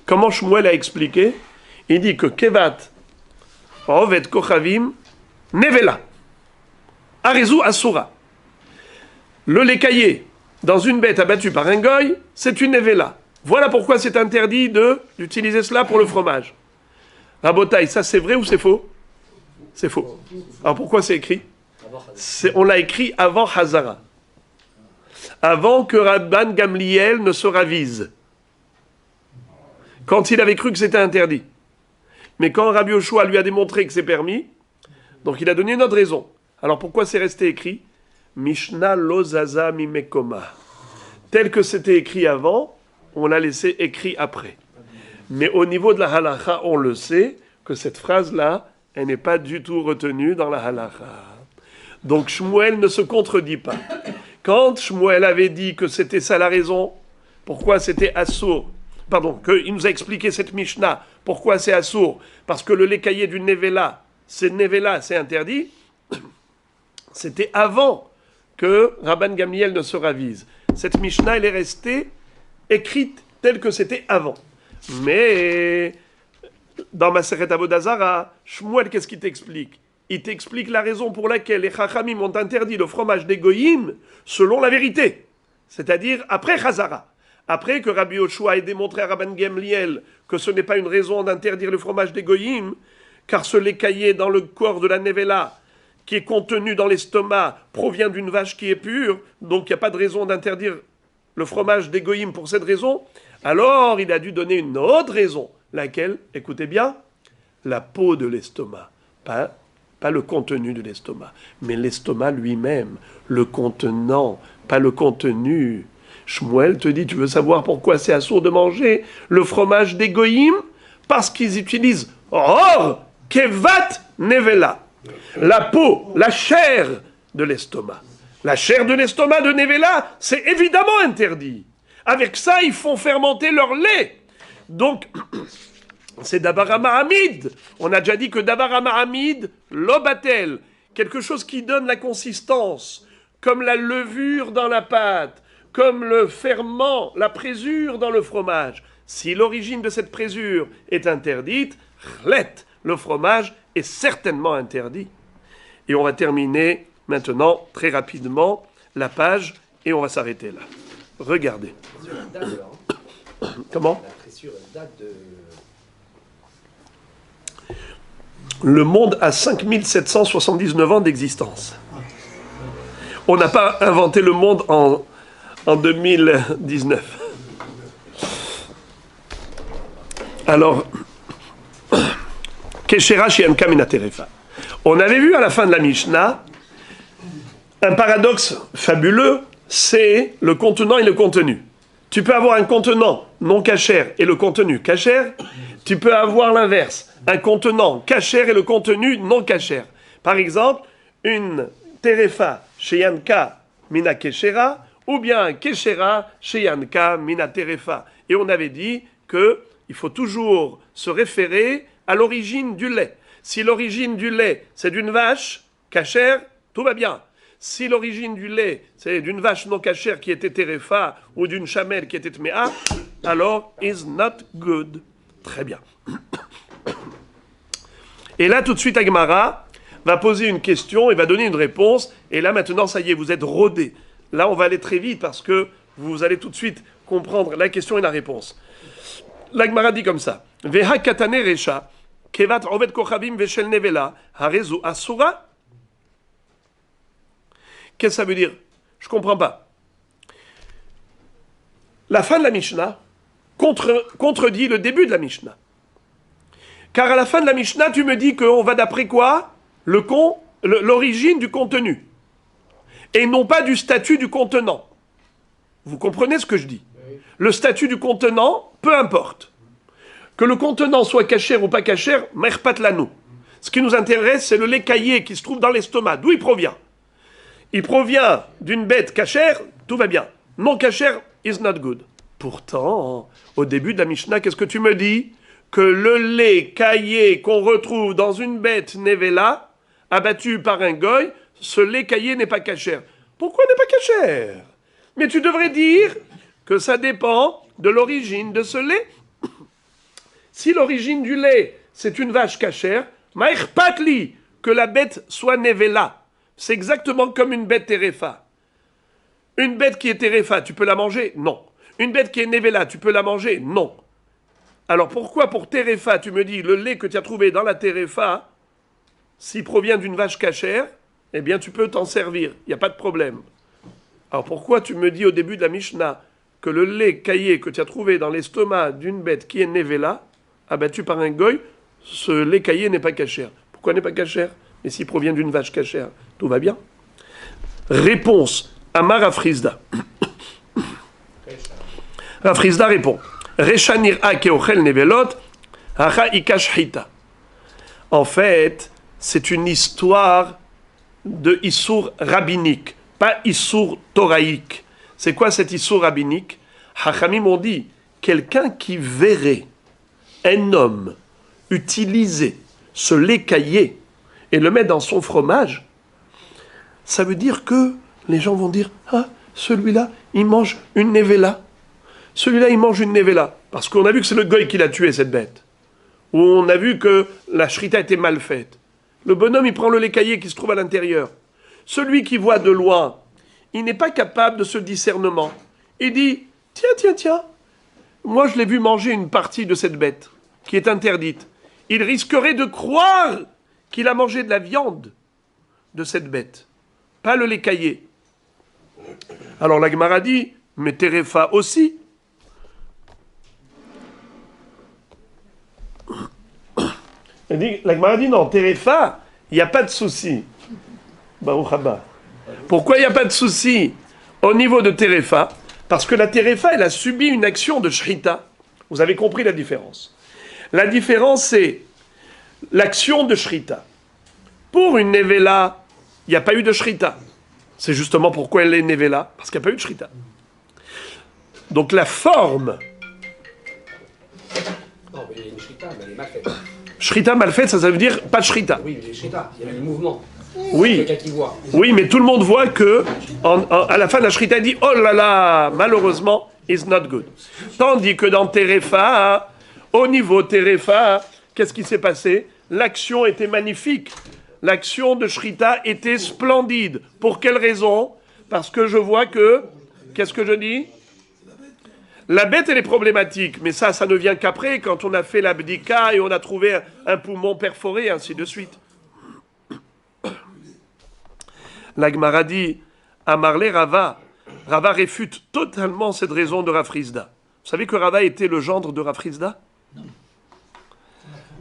Comment Shmuel a expliqué? Il dit que Kevat Ovet Kochavim Nevela Harezu Asura. Le lait caillé dans une bête abattue par un goy, c'est une Nevela. Voilà pourquoi c'est interdit d'utiliser cela pour le fromage. Rabotaï, ça c'est vrai ou c'est faux? C'est faux. Alors pourquoi c'est écrit? On l'a écrit avant Hazara. Avant que Rabban Gamliel ne se ravise. Quand il avait cru que c'était interdit. Mais quand Rabbi Yoshua lui a démontré que c'est permis, donc il a donné une autre raison. Alors pourquoi c'est resté écrit? Mishnah lo zaza mimekoma. Tel que c'était écrit avant, on l'a laissé écrit après. Mais au niveau de la halakha, on le sait que cette phrase-là, elle n'est pas du tout retenue dans la halakha. Donc Shmuel ne se contredit pas. Quand Shmuel avait dit que c'était ça la raison, pourquoi c'était assourd, qu'il nous a expliqué cette Mishnah, pourquoi c'est assourd, parce que le lait caillé d'une Nevela, c'est interdit, c'était avant que Rabban Gamliel ne se ravise. Cette Mishnah, elle est restée écrite telle que c'était avant. Mais dans Masechet Avodah Zarah, Shmuel, qu'est-ce qu'il t'explique? Il t'explique la raison pour laquelle les Chachamim ont interdit le fromage des Goïm selon la vérité. C'est-à-dire après Chazara. Après que Rabbi Yoshua ait démontré à Rabban Gamliel que ce n'est pas une raison d'interdire le fromage des Goïm, car ce lait caillé dans le corps de la Nevela, qui est contenu dans l'estomac, provient d'une vache qui est pure, donc il n'y a pas de raison d'interdire le fromage des Goïm pour cette raison. Alors il a dû donner une autre raison. Laquelle? Écoutez bien, la peau de l'estomac. Pas le contenu de l'estomac, mais l'estomac lui-même, le contenant, pas le contenu. Shmuel te dit, tu veux savoir pourquoi c'est assourd de manger le fromage des Goïm? Parce qu'ils utilisent Or Kevat Nevela, la peau, la chair de l'estomac. La chair de l'estomac de Nevela, c'est évidemment interdit. Avec ça, ils font fermenter leur lait. Donc, c'est Davar Hamid. On a déjà dit que Davar Hamid, l'obatel, quelque chose qui donne la consistance, comme la levure dans la pâte, comme le ferment, la présure dans le fromage. Si l'origine de cette présure est interdite, le fromage est certainement interdit. Et on va terminer maintenant, très rapidement, la page, et on va s'arrêter là. Regardez. Comment? La présure date de... Le monde a 5779 ans d'existence. On n'a pas inventé le monde en 2019. Alors, Keshera Shiemka Minaterefa. On avait vu à la fin de la Mishnah un paradoxe fabuleux, c'est le contenant et le contenu. Tu peux avoir un contenant non cachère et le contenu cachère. Tu peux avoir l'inverse, un contenant cachère et le contenu non cachère. Par exemple, une terefa chez Yanka mina keshera ou bien un keshera chez Yanka mina terefa. Et on avait dit qu'il faut toujours se référer à l'origine du lait. Si l'origine du lait, c'est d'une vache cachère, tout va bien. Si l'origine du lait, c'est d'une vache non cachère qui était terefa ou d'une chamelle qui était tmea, alors is not good. Très bien. Et là, tout de suite, Agmara va poser une question et va donner une réponse. Et là, maintenant, ça y est, vous êtes rodés. Là, on va aller très vite parce que vous allez tout de suite comprendre la question et la réponse. L'Agmara dit comme ça. Veha katane resha, kevat oved kochabim veshel nevela, harezu asura. Qu'est-ce que ça veut dire? Je ne comprends pas. La fin de la Mishnah contredit le début de la Mishnah. Car à la fin de la Mishnah, tu me dis qu'on va d'après quoi? L'origine du contenu. Et non pas du statut du contenant. Vous comprenez ce que je dis? Le statut du contenant, peu importe. Que le contenant soit cachère ou pas cachère, merpat lanou. Ce qui nous intéresse, c'est le lait caillé qui se trouve dans l'estomac. D'où il provient? Il provient d'une bête cachère, tout va bien. Non cachère, is not good. Pourtant, au début de la Mishnah, qu'est-ce que tu me dis? Que le lait caillé qu'on retrouve dans une bête nevela, abattu par un goy, ce lait caillé n'est pas cachère. Pourquoi n'est pas cachère? Mais tu devrais dire que ça dépend de l'origine de ce lait. Si l'origine du lait, c'est une vache cachère, maïr patli, que la bête soit nevela. C'est exactement comme une bête terefa. Une bête qui est terefa, tu peux la manger? Non. Une bête qui est nevela, tu peux la manger? Non. Alors pourquoi pour terefa, tu me dis le lait que tu as trouvé dans la terefa, s'il provient d'une vache cachère, eh bien tu peux t'en servir, il n'y a pas de problème. Alors pourquoi tu me dis au début de la Mishnah que le lait caillé que tu as trouvé dans l'estomac d'une bête qui est nevela, abattu par un goy, ce lait caillé n'est pas cachère? Pourquoi n'est pas cachère? Mais s'il provient d'une vache cachère, tout va bien. Réponse. Amar Rafrizda. Rafrizda répond. Reshanir'a keochel nevelot, hacha ikash hita. En fait, c'est une histoire de Issour rabbinique, pas Issour toraïque. C'est quoi cet Issour rabbinique? Hachamim ont dit, quelqu'un qui verrait un homme utiliser ce lait caillé et le mettre dans son fromage, ça veut dire que les gens vont dire, ah, celui-là, il mange une nevela. Celui-là, il mange une nevela. Parce qu'on a vu que c'est le goy qui l'a tué, cette bête. Ou on a vu que la shrita était mal faite. Le bonhomme, il prend le lait caillé qui se trouve à l'intérieur. Celui qui voit de loin, il n'est pas capable de ce discernement. Il dit, tiens, moi je l'ai vu manger une partie de cette bête, qui est interdite. Il risquerait de croire qu'il a mangé de la viande de cette bête, pas le lait caillé. Alors la Gemara dit, mais Terefa aussi. La Gemara dit, non, Terefa, il n'y a pas de souci. Baruch haba. Pourquoi il n'y a pas de souci au niveau de Terefa? Parce que la Terefa, elle a subi une action de Shrita. Vous avez compris la différence. La différence, c'est l'action de Shrita. Pour une Nevela, il n'y a pas eu de Shrita. C'est justement pourquoi elle est Nevela, parce qu'il n'y a pas eu de Shrita. Donc la forme... Non, mais il y a une shrita, mais elle est mal faite. Shrita mal faite, ça veut dire pas de Shrita. Oui, mais il y a une shrita, il y a du mouvement. Oui. Quelqu'un qui voit. Oui, mais tout le monde voit que, à la fin de la Shrita, dit « Oh là là, malheureusement, it's not good ». Tandis que dans Terefa, au niveau Terefa, qu'est-ce qui s'est passé? L'action était magnifique. L'action de Shrita était splendide. Pour quelle raison? Parce que je vois que... Qu'est-ce que je dis? La bête, elle est problématique. Mais ça ne vient qu'après, quand on a fait l'abdika et on a trouvé un poumon perforé, et ainsi de suite. La Gemara dit, Amarle Rava. Rava réfute totalement cette raison de Rafrizda. Vous savez que Rava était le gendre de Rafrizda?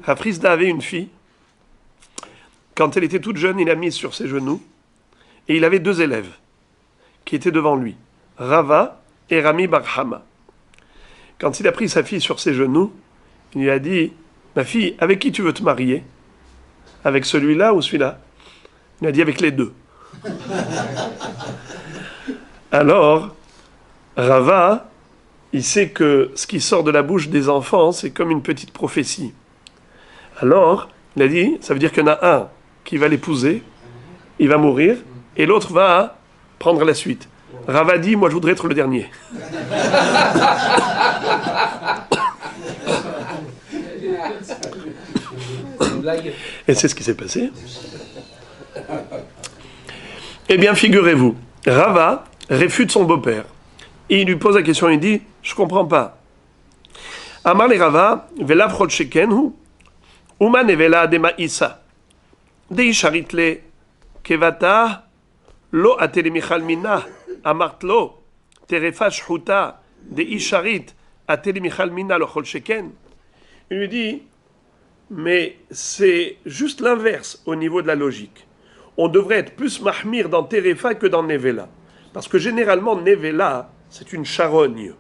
Rafrizda avait une fille. Quand elle était toute jeune, il l'a mise sur ses genoux. Et il avait 2 élèves qui étaient devant lui. Rava et Rami Bar Hama. Quand il a pris sa fille sur ses genoux, il lui a dit, ma fille, avec qui tu veux te marier? Avec celui-là ou celui-là? Il lui a dit, avec les 2. Alors, Rava, il sait que ce qui sort de la bouche des enfants, c'est comme une petite prophétie. Alors, il a dit, ça veut dire qu'il y en a un qui va l'épouser, il va mourir, et l'autre va prendre la suite. Rava dit, moi je voudrais être le dernier. Et c'est ce qui s'est passé. Eh bien, figurez-vous, Rava réfute son beau-père. Et il lui pose la question, il dit, je comprends pas. Amar le Rava, vela frot shekenhu, uma nevela dema isa, dei sharitle kevata, lo atele michal mina, amart lo, terefa shhuta, dei sharit, atele michal mina lo chol sheken. Il lui dit, mais c'est juste l'inverse au niveau de la logique. On devrait être plus mahmir dans Terefa que dans Nevela. Parce que généralement, Nevela, c'est une charogne.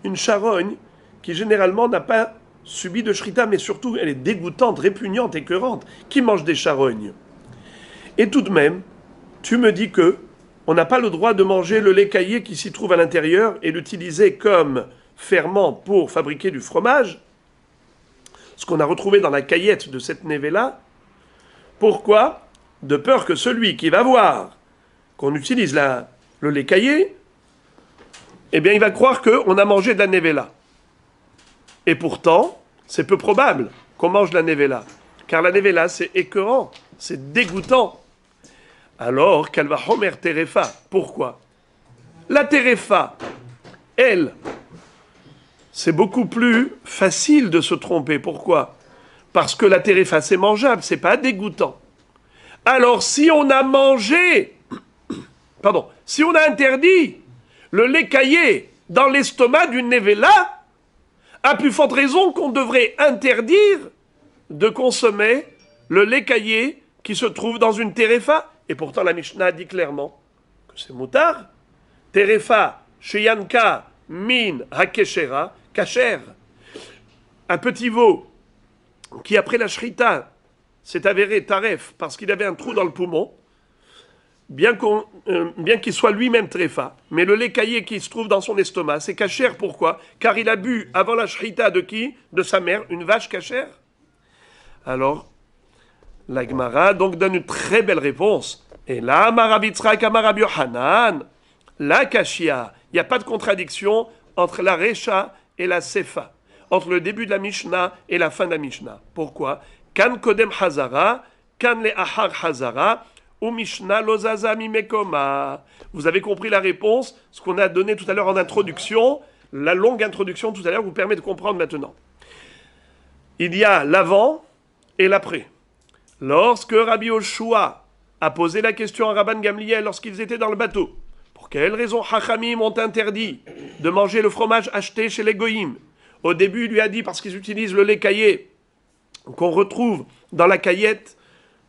Une charogne qui généralement n'a pas subi de shrita, mais surtout elle est dégoûtante, répugnante, écœurante. Qui mange des charognes? Et tout de même, tu me dis que on n'a pas le droit de manger le lait caillé qui s'y trouve à l'intérieur et l'utiliser comme ferment pour fabriquer du fromage. Ce qu'on a retrouvé dans la caillette de cette Nevela. Pourquoi? De peur que celui qui va voir qu'on utilise le lait caillé, eh bien il va croire qu'on a mangé de la Nevela. Et pourtant, c'est peu probable qu'on mange de la Nevela. Car la Nevela, c'est écœurant, c'est dégoûtant. Alors qu'elle va Homer Terefa. Pourquoi? La Terefa, elle, c'est beaucoup plus facile de se tromper. Pourquoi? Parce que la Terefa, c'est mangeable, c'est pas dégoûtant. Alors, si on a si on a interdit le lait caillé dans l'estomac d'une Nevela, à plus forte raison qu'on devrait interdire de consommer le lait caillé qui se trouve dans une Terefa. Et pourtant, la Mishnah dit clairement que c'est moutard. Terefa, sheyanka, min, hakeshera, kacher. Un petit veau qui, après la shrita, s'est avéré taref parce qu'il avait un trou dans le poumon, bien qu'il soit lui-même tréfa, mais le lait caillé qui se trouve dans son estomac, c'est cachère. Pourquoi? Car il a bu avant la shrita de qui? De sa mère, une vache cachère. Alors, la Gemara donc donne une très belle réponse. Et là, Rabbi Yitzhak, Rabbi Yochanan, la Kashia, il n'y a pas de contradiction entre la Recha et la Sefa, entre le début de la Mishnah et la fin de la Mishnah. Pourquoi? Kan Kodem Hazara, Kan le Ahar Hazara, ou Mishnah Lozaza Mimekoma. Vous avez compris la réponse, ce qu'on a donné tout à l'heure en introduction, la longue introduction tout à l'heure vous permet de comprendre maintenant. Il y a l'avant et l'après. Lorsque Rabbi Yoshua a posé la question à Rabban Gamliel lorsqu'ils étaient dans le bateau, pour quelle raison Chachamim ont interdit de manger le fromage acheté chez les Goïm? Au début, il lui a dit parce qu'ils utilisent le lait caillé qu'on retrouve dans la caillette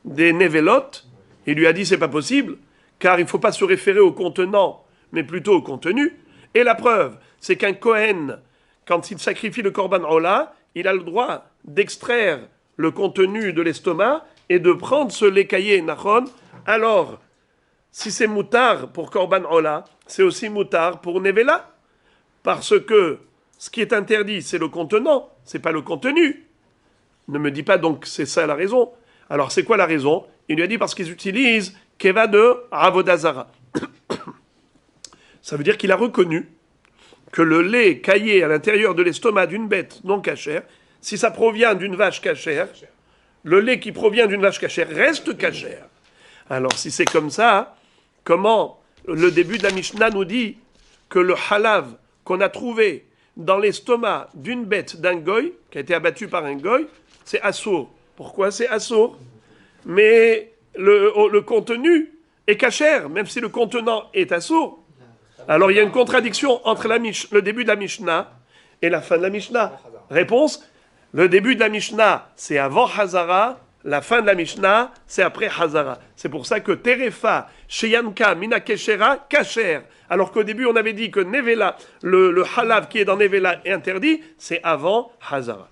des Nevelot. Il lui a dit c'est pas possible, car il ne faut pas se référer au contenant, mais plutôt au contenu. Et la preuve, c'est qu'un Kohen, quand il sacrifie le Korban Ola, il a le droit d'extraire le contenu de l'estomac et de prendre ce lait caillé Nachon. Alors, si c'est moutard pour Korban Ola, c'est aussi moutard pour Nevela. Parce que ce qui est interdit, c'est le contenant, c'est pas le contenu. Ne me dis pas donc que c'est ça la raison. Alors c'est quoi la raison? Il lui a dit parce qu'ils utilisent Keva de Avodazara. Ça veut dire qu'il a reconnu que le lait caillé à l'intérieur de l'estomac d'une bête non cachère, si ça provient d'une vache cachère, le lait qui provient d'une vache cachère reste cachère. Alors si c'est comme ça, comment le début de la Mishnah nous dit que le halav qu'on a trouvé dans l'estomac d'une bête d'un goy, qui a été abattu par un goy, c'est assour. Pourquoi c'est assour? Mais le contenu est cachère, même si le contenant est assour. Alors il y a une contradiction entre le début de la Mishnah et la fin de la Mishnah. Réponse, le début de la Mishnah, c'est avant Hazara, la fin de la Mishnah, c'est après Hazara. C'est pour ça que Terefa, Sheyanka, Mina Keshera, Kacher. Alors qu'au début, on avait dit que Nevela, le halav qui est dans Nevela est interdit, c'est avant Hazara.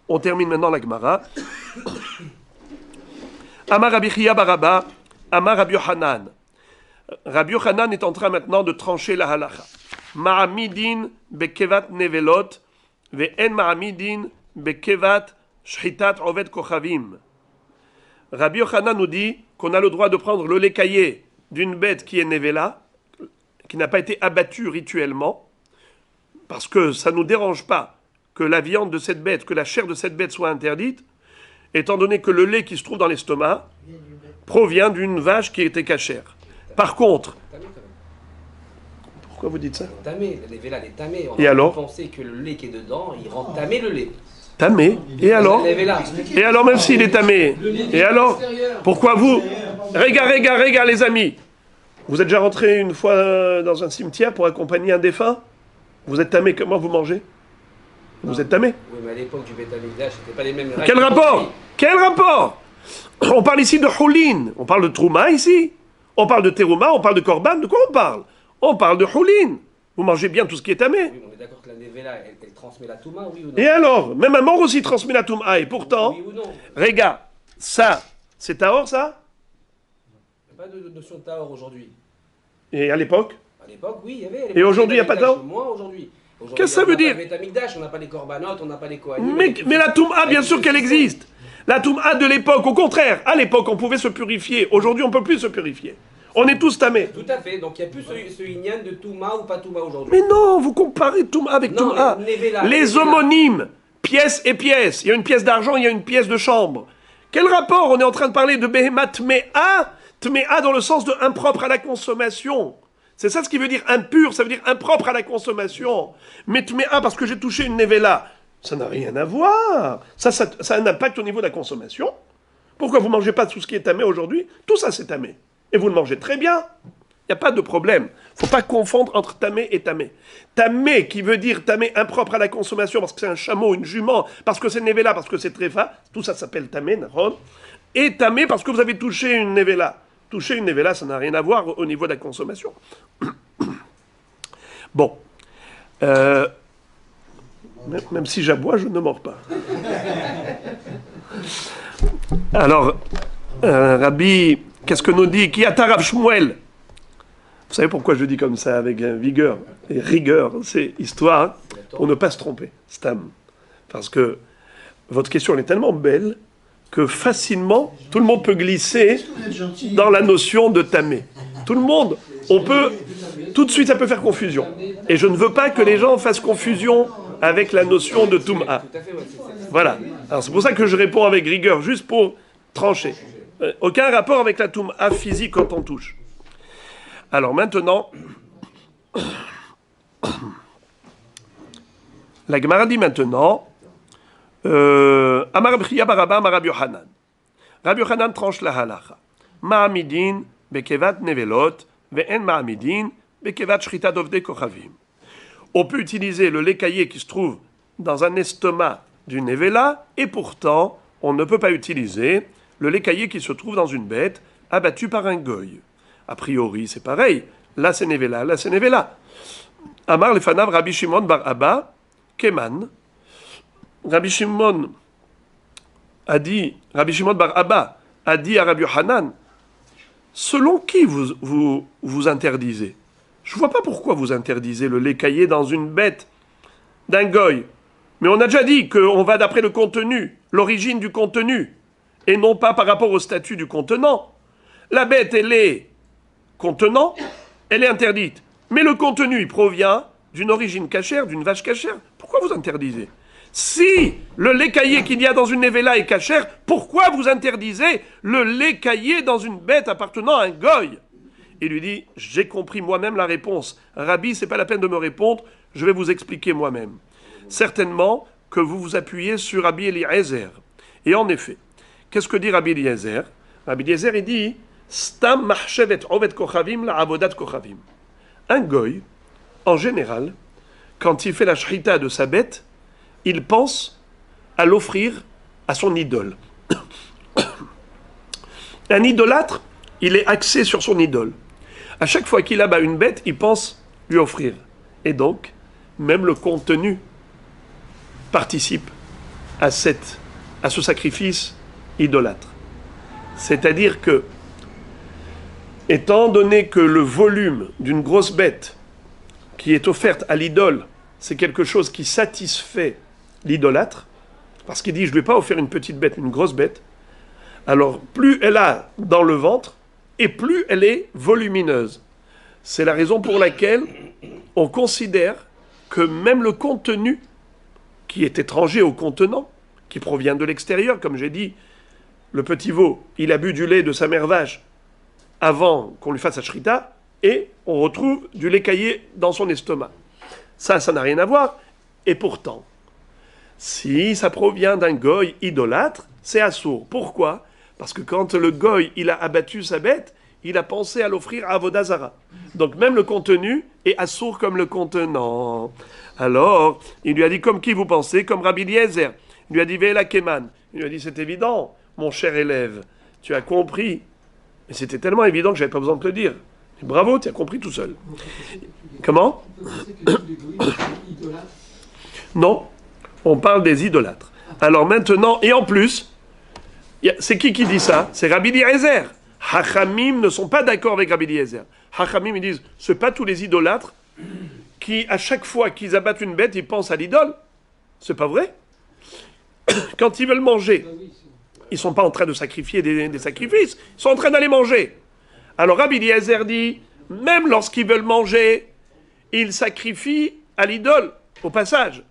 On termine maintenant la Gemara. Amar Rabbi Chia Baraba, Amar Rabbi Yochanan. Rabbi Yochanan est en train maintenant de trancher la halacha. Ma'amidin bekevat nevelot, ve'en ma'amidin bekevat shchitat oved kochavim. Rabbi Yochanan nous dit qu'on a le droit de prendre le lait caillé d'une bête qui est nevela, qui n'a pas été abattue rituellement, parce que ça ne nous dérange pas que la viande de cette bête, que la chair de cette bête soit interdite, étant donné que le lait qui se trouve dans l'estomac provient d'une vache qui était cachère. Par contre, pourquoi vous dites ça? Tamé, les vélas, les tamés. Et alors? Penser que le lait qui est dedans, il rend tamé le lait. Tamé. Et alors? Et alors, même s'il est tamé. Et alors? Pourquoi vous? Regarde, les amis. Vous êtes déjà rentré une fois dans un cimetière pour accompagner un défunt? Vous êtes tamé, comment vous mangez? Vous êtes tamé? Oui, mais à l'époque du Beth Amikdash, c'était pas les mêmes règles. Quel rapport? Quel rapport? On parle ici de Houlin. On parle de Trouma ici. On parle de Terouma, on parle de Korban. De quoi on parle? On parle de Houlin. Vous mangez bien tout ce qui est tamé. Oui, on est d'accord que la Nevela, elle transmet la Touma, oui ou non? Et alors? Même un mort aussi transmet la Touma. Et pourtant, oui ou non? regarde, ça, c'est Tahor, ça? Il n'y a pas de notion de Tahor aujourd'hui. Et à l'époque? À l'époque, oui, il y avait. Et aujourd'hui, il n'y a pas de Tahor? Moins aujourd'hui. Qu'est-ce que ça veut dire? On n'a pas le Beth Amikdash, on n'a pas les Korbanot, on n'a pas les Kohanim. Mais la Touma, bien sûr qu'elle existe. La Touma de l'époque, au contraire, à l'époque, on pouvait se purifier. Aujourd'hui, on ne peut plus se purifier. On est tous tamés. Tout à fait, donc il n'y a plus ce Inyan de Touma ou pas Touma aujourd'hui. Mais non, vous comparez Touma avec Non, Touma. Les homonymes, pièce et pièce. Il y a une pièce d'argent, il y a une pièce de chambre. Quel rapport? On est en train de parler de Behema Tmea, Tmea dans le sens de impropre à la consommation. C'est ça ce qui veut dire impur, ça veut dire impropre à la consommation. Mais Tmea parce que j'ai touché une Nevela, ça n'a rien à voir. Ça a un impact au niveau de la consommation. Pourquoi vous ne mangez pas tout ce qui est tamé aujourd'hui? Tout ça c'est tamé. Et vous le mangez très bien. Il n'y a pas de problème. Il ne faut pas confondre entre tamé et tamé. Tamé qui veut dire tamé impropre à la consommation parce que c'est un chameau, une jument, parce que c'est Nevela, parce que c'est tréfa, tout ça s'appelle tamé, nahon. Et tamé parce que vous avez touché une Nevela. Toucher une Nevela, ça n'a rien à voir au niveau de la consommation. Bon. Même si j'aboie, je ne mords pas. Alors, Rabbi, qu'est-ce que nous dit? Qui a Rav Shmuel? Vous savez pourquoi je dis comme ça, avec vigueur et rigueur? C'est histoire pour ne pas se tromper. Stam. Parce que votre question elle est tellement belle que facilement, tout le monde peut glisser dans la notion de tamé. Tout le monde, on peut, tout de suite, ça peut faire confusion. Et je ne veux pas que les gens fassent confusion avec la notion de Toum'a. Voilà. Alors c'est pour ça que je réponds avec rigueur, juste pour trancher. Aucun rapport avec la Toum'a physique quand on touche. Alors maintenant, la Gemara dit maintenant, Amar B'chia Baraba, Amar Rabbi Yochanan. Rabbi Yochanan tranche la halacha. Ma'amidin bekevat nevelot, ve'en ma'amidin bekevat shrita dovde kochavim. On peut utiliser le lait caillé qui se trouve dans un estomac d'une nevela, et pourtant, on ne peut pas utiliser le lait caillé qui se trouve dans une bête abattue par un goy. A priori, c'est pareil. Là, c'est nevela, là, c'est nevela. Amar lefanav Rabbi Shimon bar Abba, Keman. Rabbi Shimon bar Abba a dit à Rabbi Yochanan, selon qui vous interdisez? Je ne vois pas pourquoi vous interdisez le lait caillé dans une bête d'un goy. Mais on a déjà dit qu'on va d'après le contenu, l'origine du contenu, et non pas par rapport au statut du contenant. La bête, elle est contenant, elle est interdite. Mais le contenu, il provient d'une origine cachère, d'une vache cachère. Pourquoi vous interdisez? Si le lait caillé qu'il y a dans une nevela est cachère, pourquoi vous interdisez le lait caillé dans une bête appartenant à un goy? Il lui dit, j'ai compris moi-même la réponse. Rabbi, c'est pas la peine de me répondre, je vais vous expliquer moi-même. Certainement que vous vous appuyez sur Rabbi Eliezer. Et en effet, qu'est-ce que dit Rabbi Eliezer? Rabbi Eliezer, il dit, Stam mahshevet oved kochavim la avodat kochavim. Un goy, en général, quand il fait la shrita de sa bête, il pense à l'offrir à son idole. Un idolâtre, il est axé sur son idole. À chaque fois qu'il abat une bête, il pense lui offrir. Et donc, même le contenu participe à ce sacrifice idolâtre. C'est-à-dire que, étant donné que le volume d'une grosse bête qui est offerte à l'idole, c'est quelque chose qui satisfait l'idolâtre, parce qu'il dit, je ne vais pas offrir une petite bête, une grosse bête, alors plus elle a dans le ventre, et plus elle est volumineuse. C'est la raison pour laquelle on considère que même le contenu qui est étranger au contenant, qui provient de l'extérieur, comme j'ai dit, le petit veau, il a bu du lait de sa mère vache avant qu'on lui fasse sa shrita, et on retrouve du lait caillé dans son estomac. Ça n'a rien à voir. Et pourtant, si ça provient d'un goy idolâtre, c'est assour. Pourquoi? Parce que quand le goy, il a abattu sa bête, il a pensé à l'offrir à Avodah Zara. Donc même le contenu est assour comme le contenant. Alors, il lui a dit, comme qui vous pensez? Comme Rabbi Eliezer. Il lui a dit, Ve'ela Keman. Il lui a dit, c'est évident, mon cher élève, tu as compris. Mais c'était tellement évident que je n'avais pas besoin de te le dire. Bravo, tu as compris tout seul. Comment? Non, on parle des idolâtres. Alors maintenant, et en plus, c'est qui dit ça? C'est Rabbi Eliezer. Hachamim ne sont pas d'accord avec Rabbi Eliezer. Hachamim, ils disent, ce n'est pas tous les idolâtres qui, à chaque fois qu'ils abattent une bête, ils pensent à l'idole. C'est pas vrai? Quand ils veulent manger, ils ne sont pas en train de sacrifier des sacrifices, ils sont en train d'aller manger. Alors Rabbi Eliezer dit, même lorsqu'ils veulent manger, ils sacrifient à l'idole, au passage.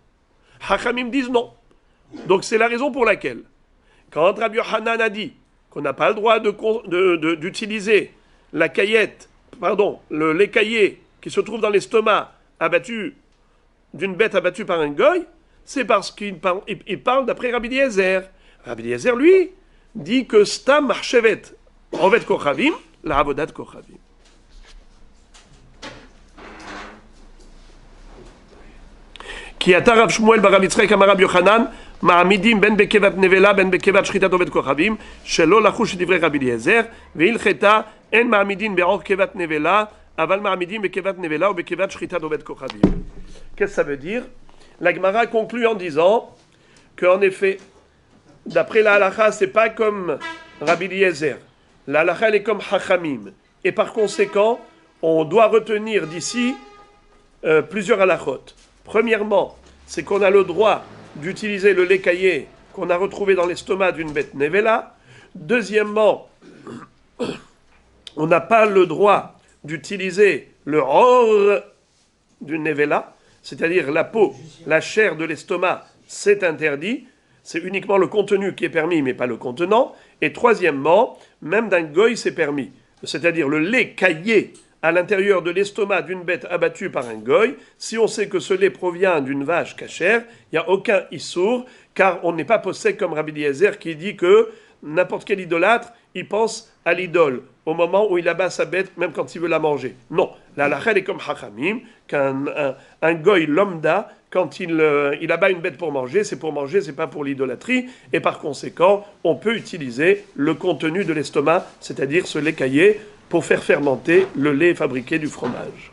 Hachamim disent non. Donc c'est la raison pour laquelle, quand Rabbi Yochanan a dit qu'on n'a pas le droit d'utiliser la caillette, le lait caillé qui se trouve dans l'estomac abattu d'une bête abattue par un goy, c'est parce qu'il parle d'après Rabbi Eliezer. Rabbi Eliezer, lui, dit que Stam Marchevet, Oved Kochavim, la Avodat Kochavim. Qui a Rav Shmuel bar Rav Yitzchak amar Rabbi Yochanan, Ma'amidim ben bekevat nevela ben bekevat shchitat Oved Kochavim, shelo lachush divrei Rabbi Eliezer, ve'ilcheta en ma'amidin be'or kevat nevela, aval ma'amidim bekevat nevela ou bekevat shchitat Oved Kochavim. Qu'est-ce que ça veut dire? La Gemara conclut en disant qu'en effet, d'après la halakha, c'est pas comme Rabbi Eliezer. La halakha, elle est comme Hachamim. Et par conséquent, on doit retenir d'ici plusieurs halakhot. Premièrement, c'est qu'on a le droit d'utiliser le lait caillé qu'on a retrouvé dans l'estomac d'une bête nevela. Deuxièmement, on n'a pas le droit d'utiliser le or du nevela, c'est-à-dire la peau, la chair de l'estomac, c'est interdit. C'est uniquement le contenu qui est permis, mais pas le contenant. Et troisièmement, même d'un goy, c'est permis. C'est-à-dire le lait caillé à l'intérieur de l'estomac d'une bête abattue par un goy, si on sait que ce lait provient d'une vache cachère, il n'y a aucun issour, car on n'est pas possède comme Rabbi Eliezer qui dit que n'importe quel idolâtre, il pense à l'idole au moment où il abat sa bête, même quand il veut la manger. Non, la halakha est comme Hachamim, qu'un goy lambda, quand il abat une bête pour manger, c'est pas pour l'idolâtrie, et par conséquent, on peut utiliser le contenu de l'estomac, c'est-à-dire ce lait caillé, pour faire fermenter le lait fabriqué du fromage.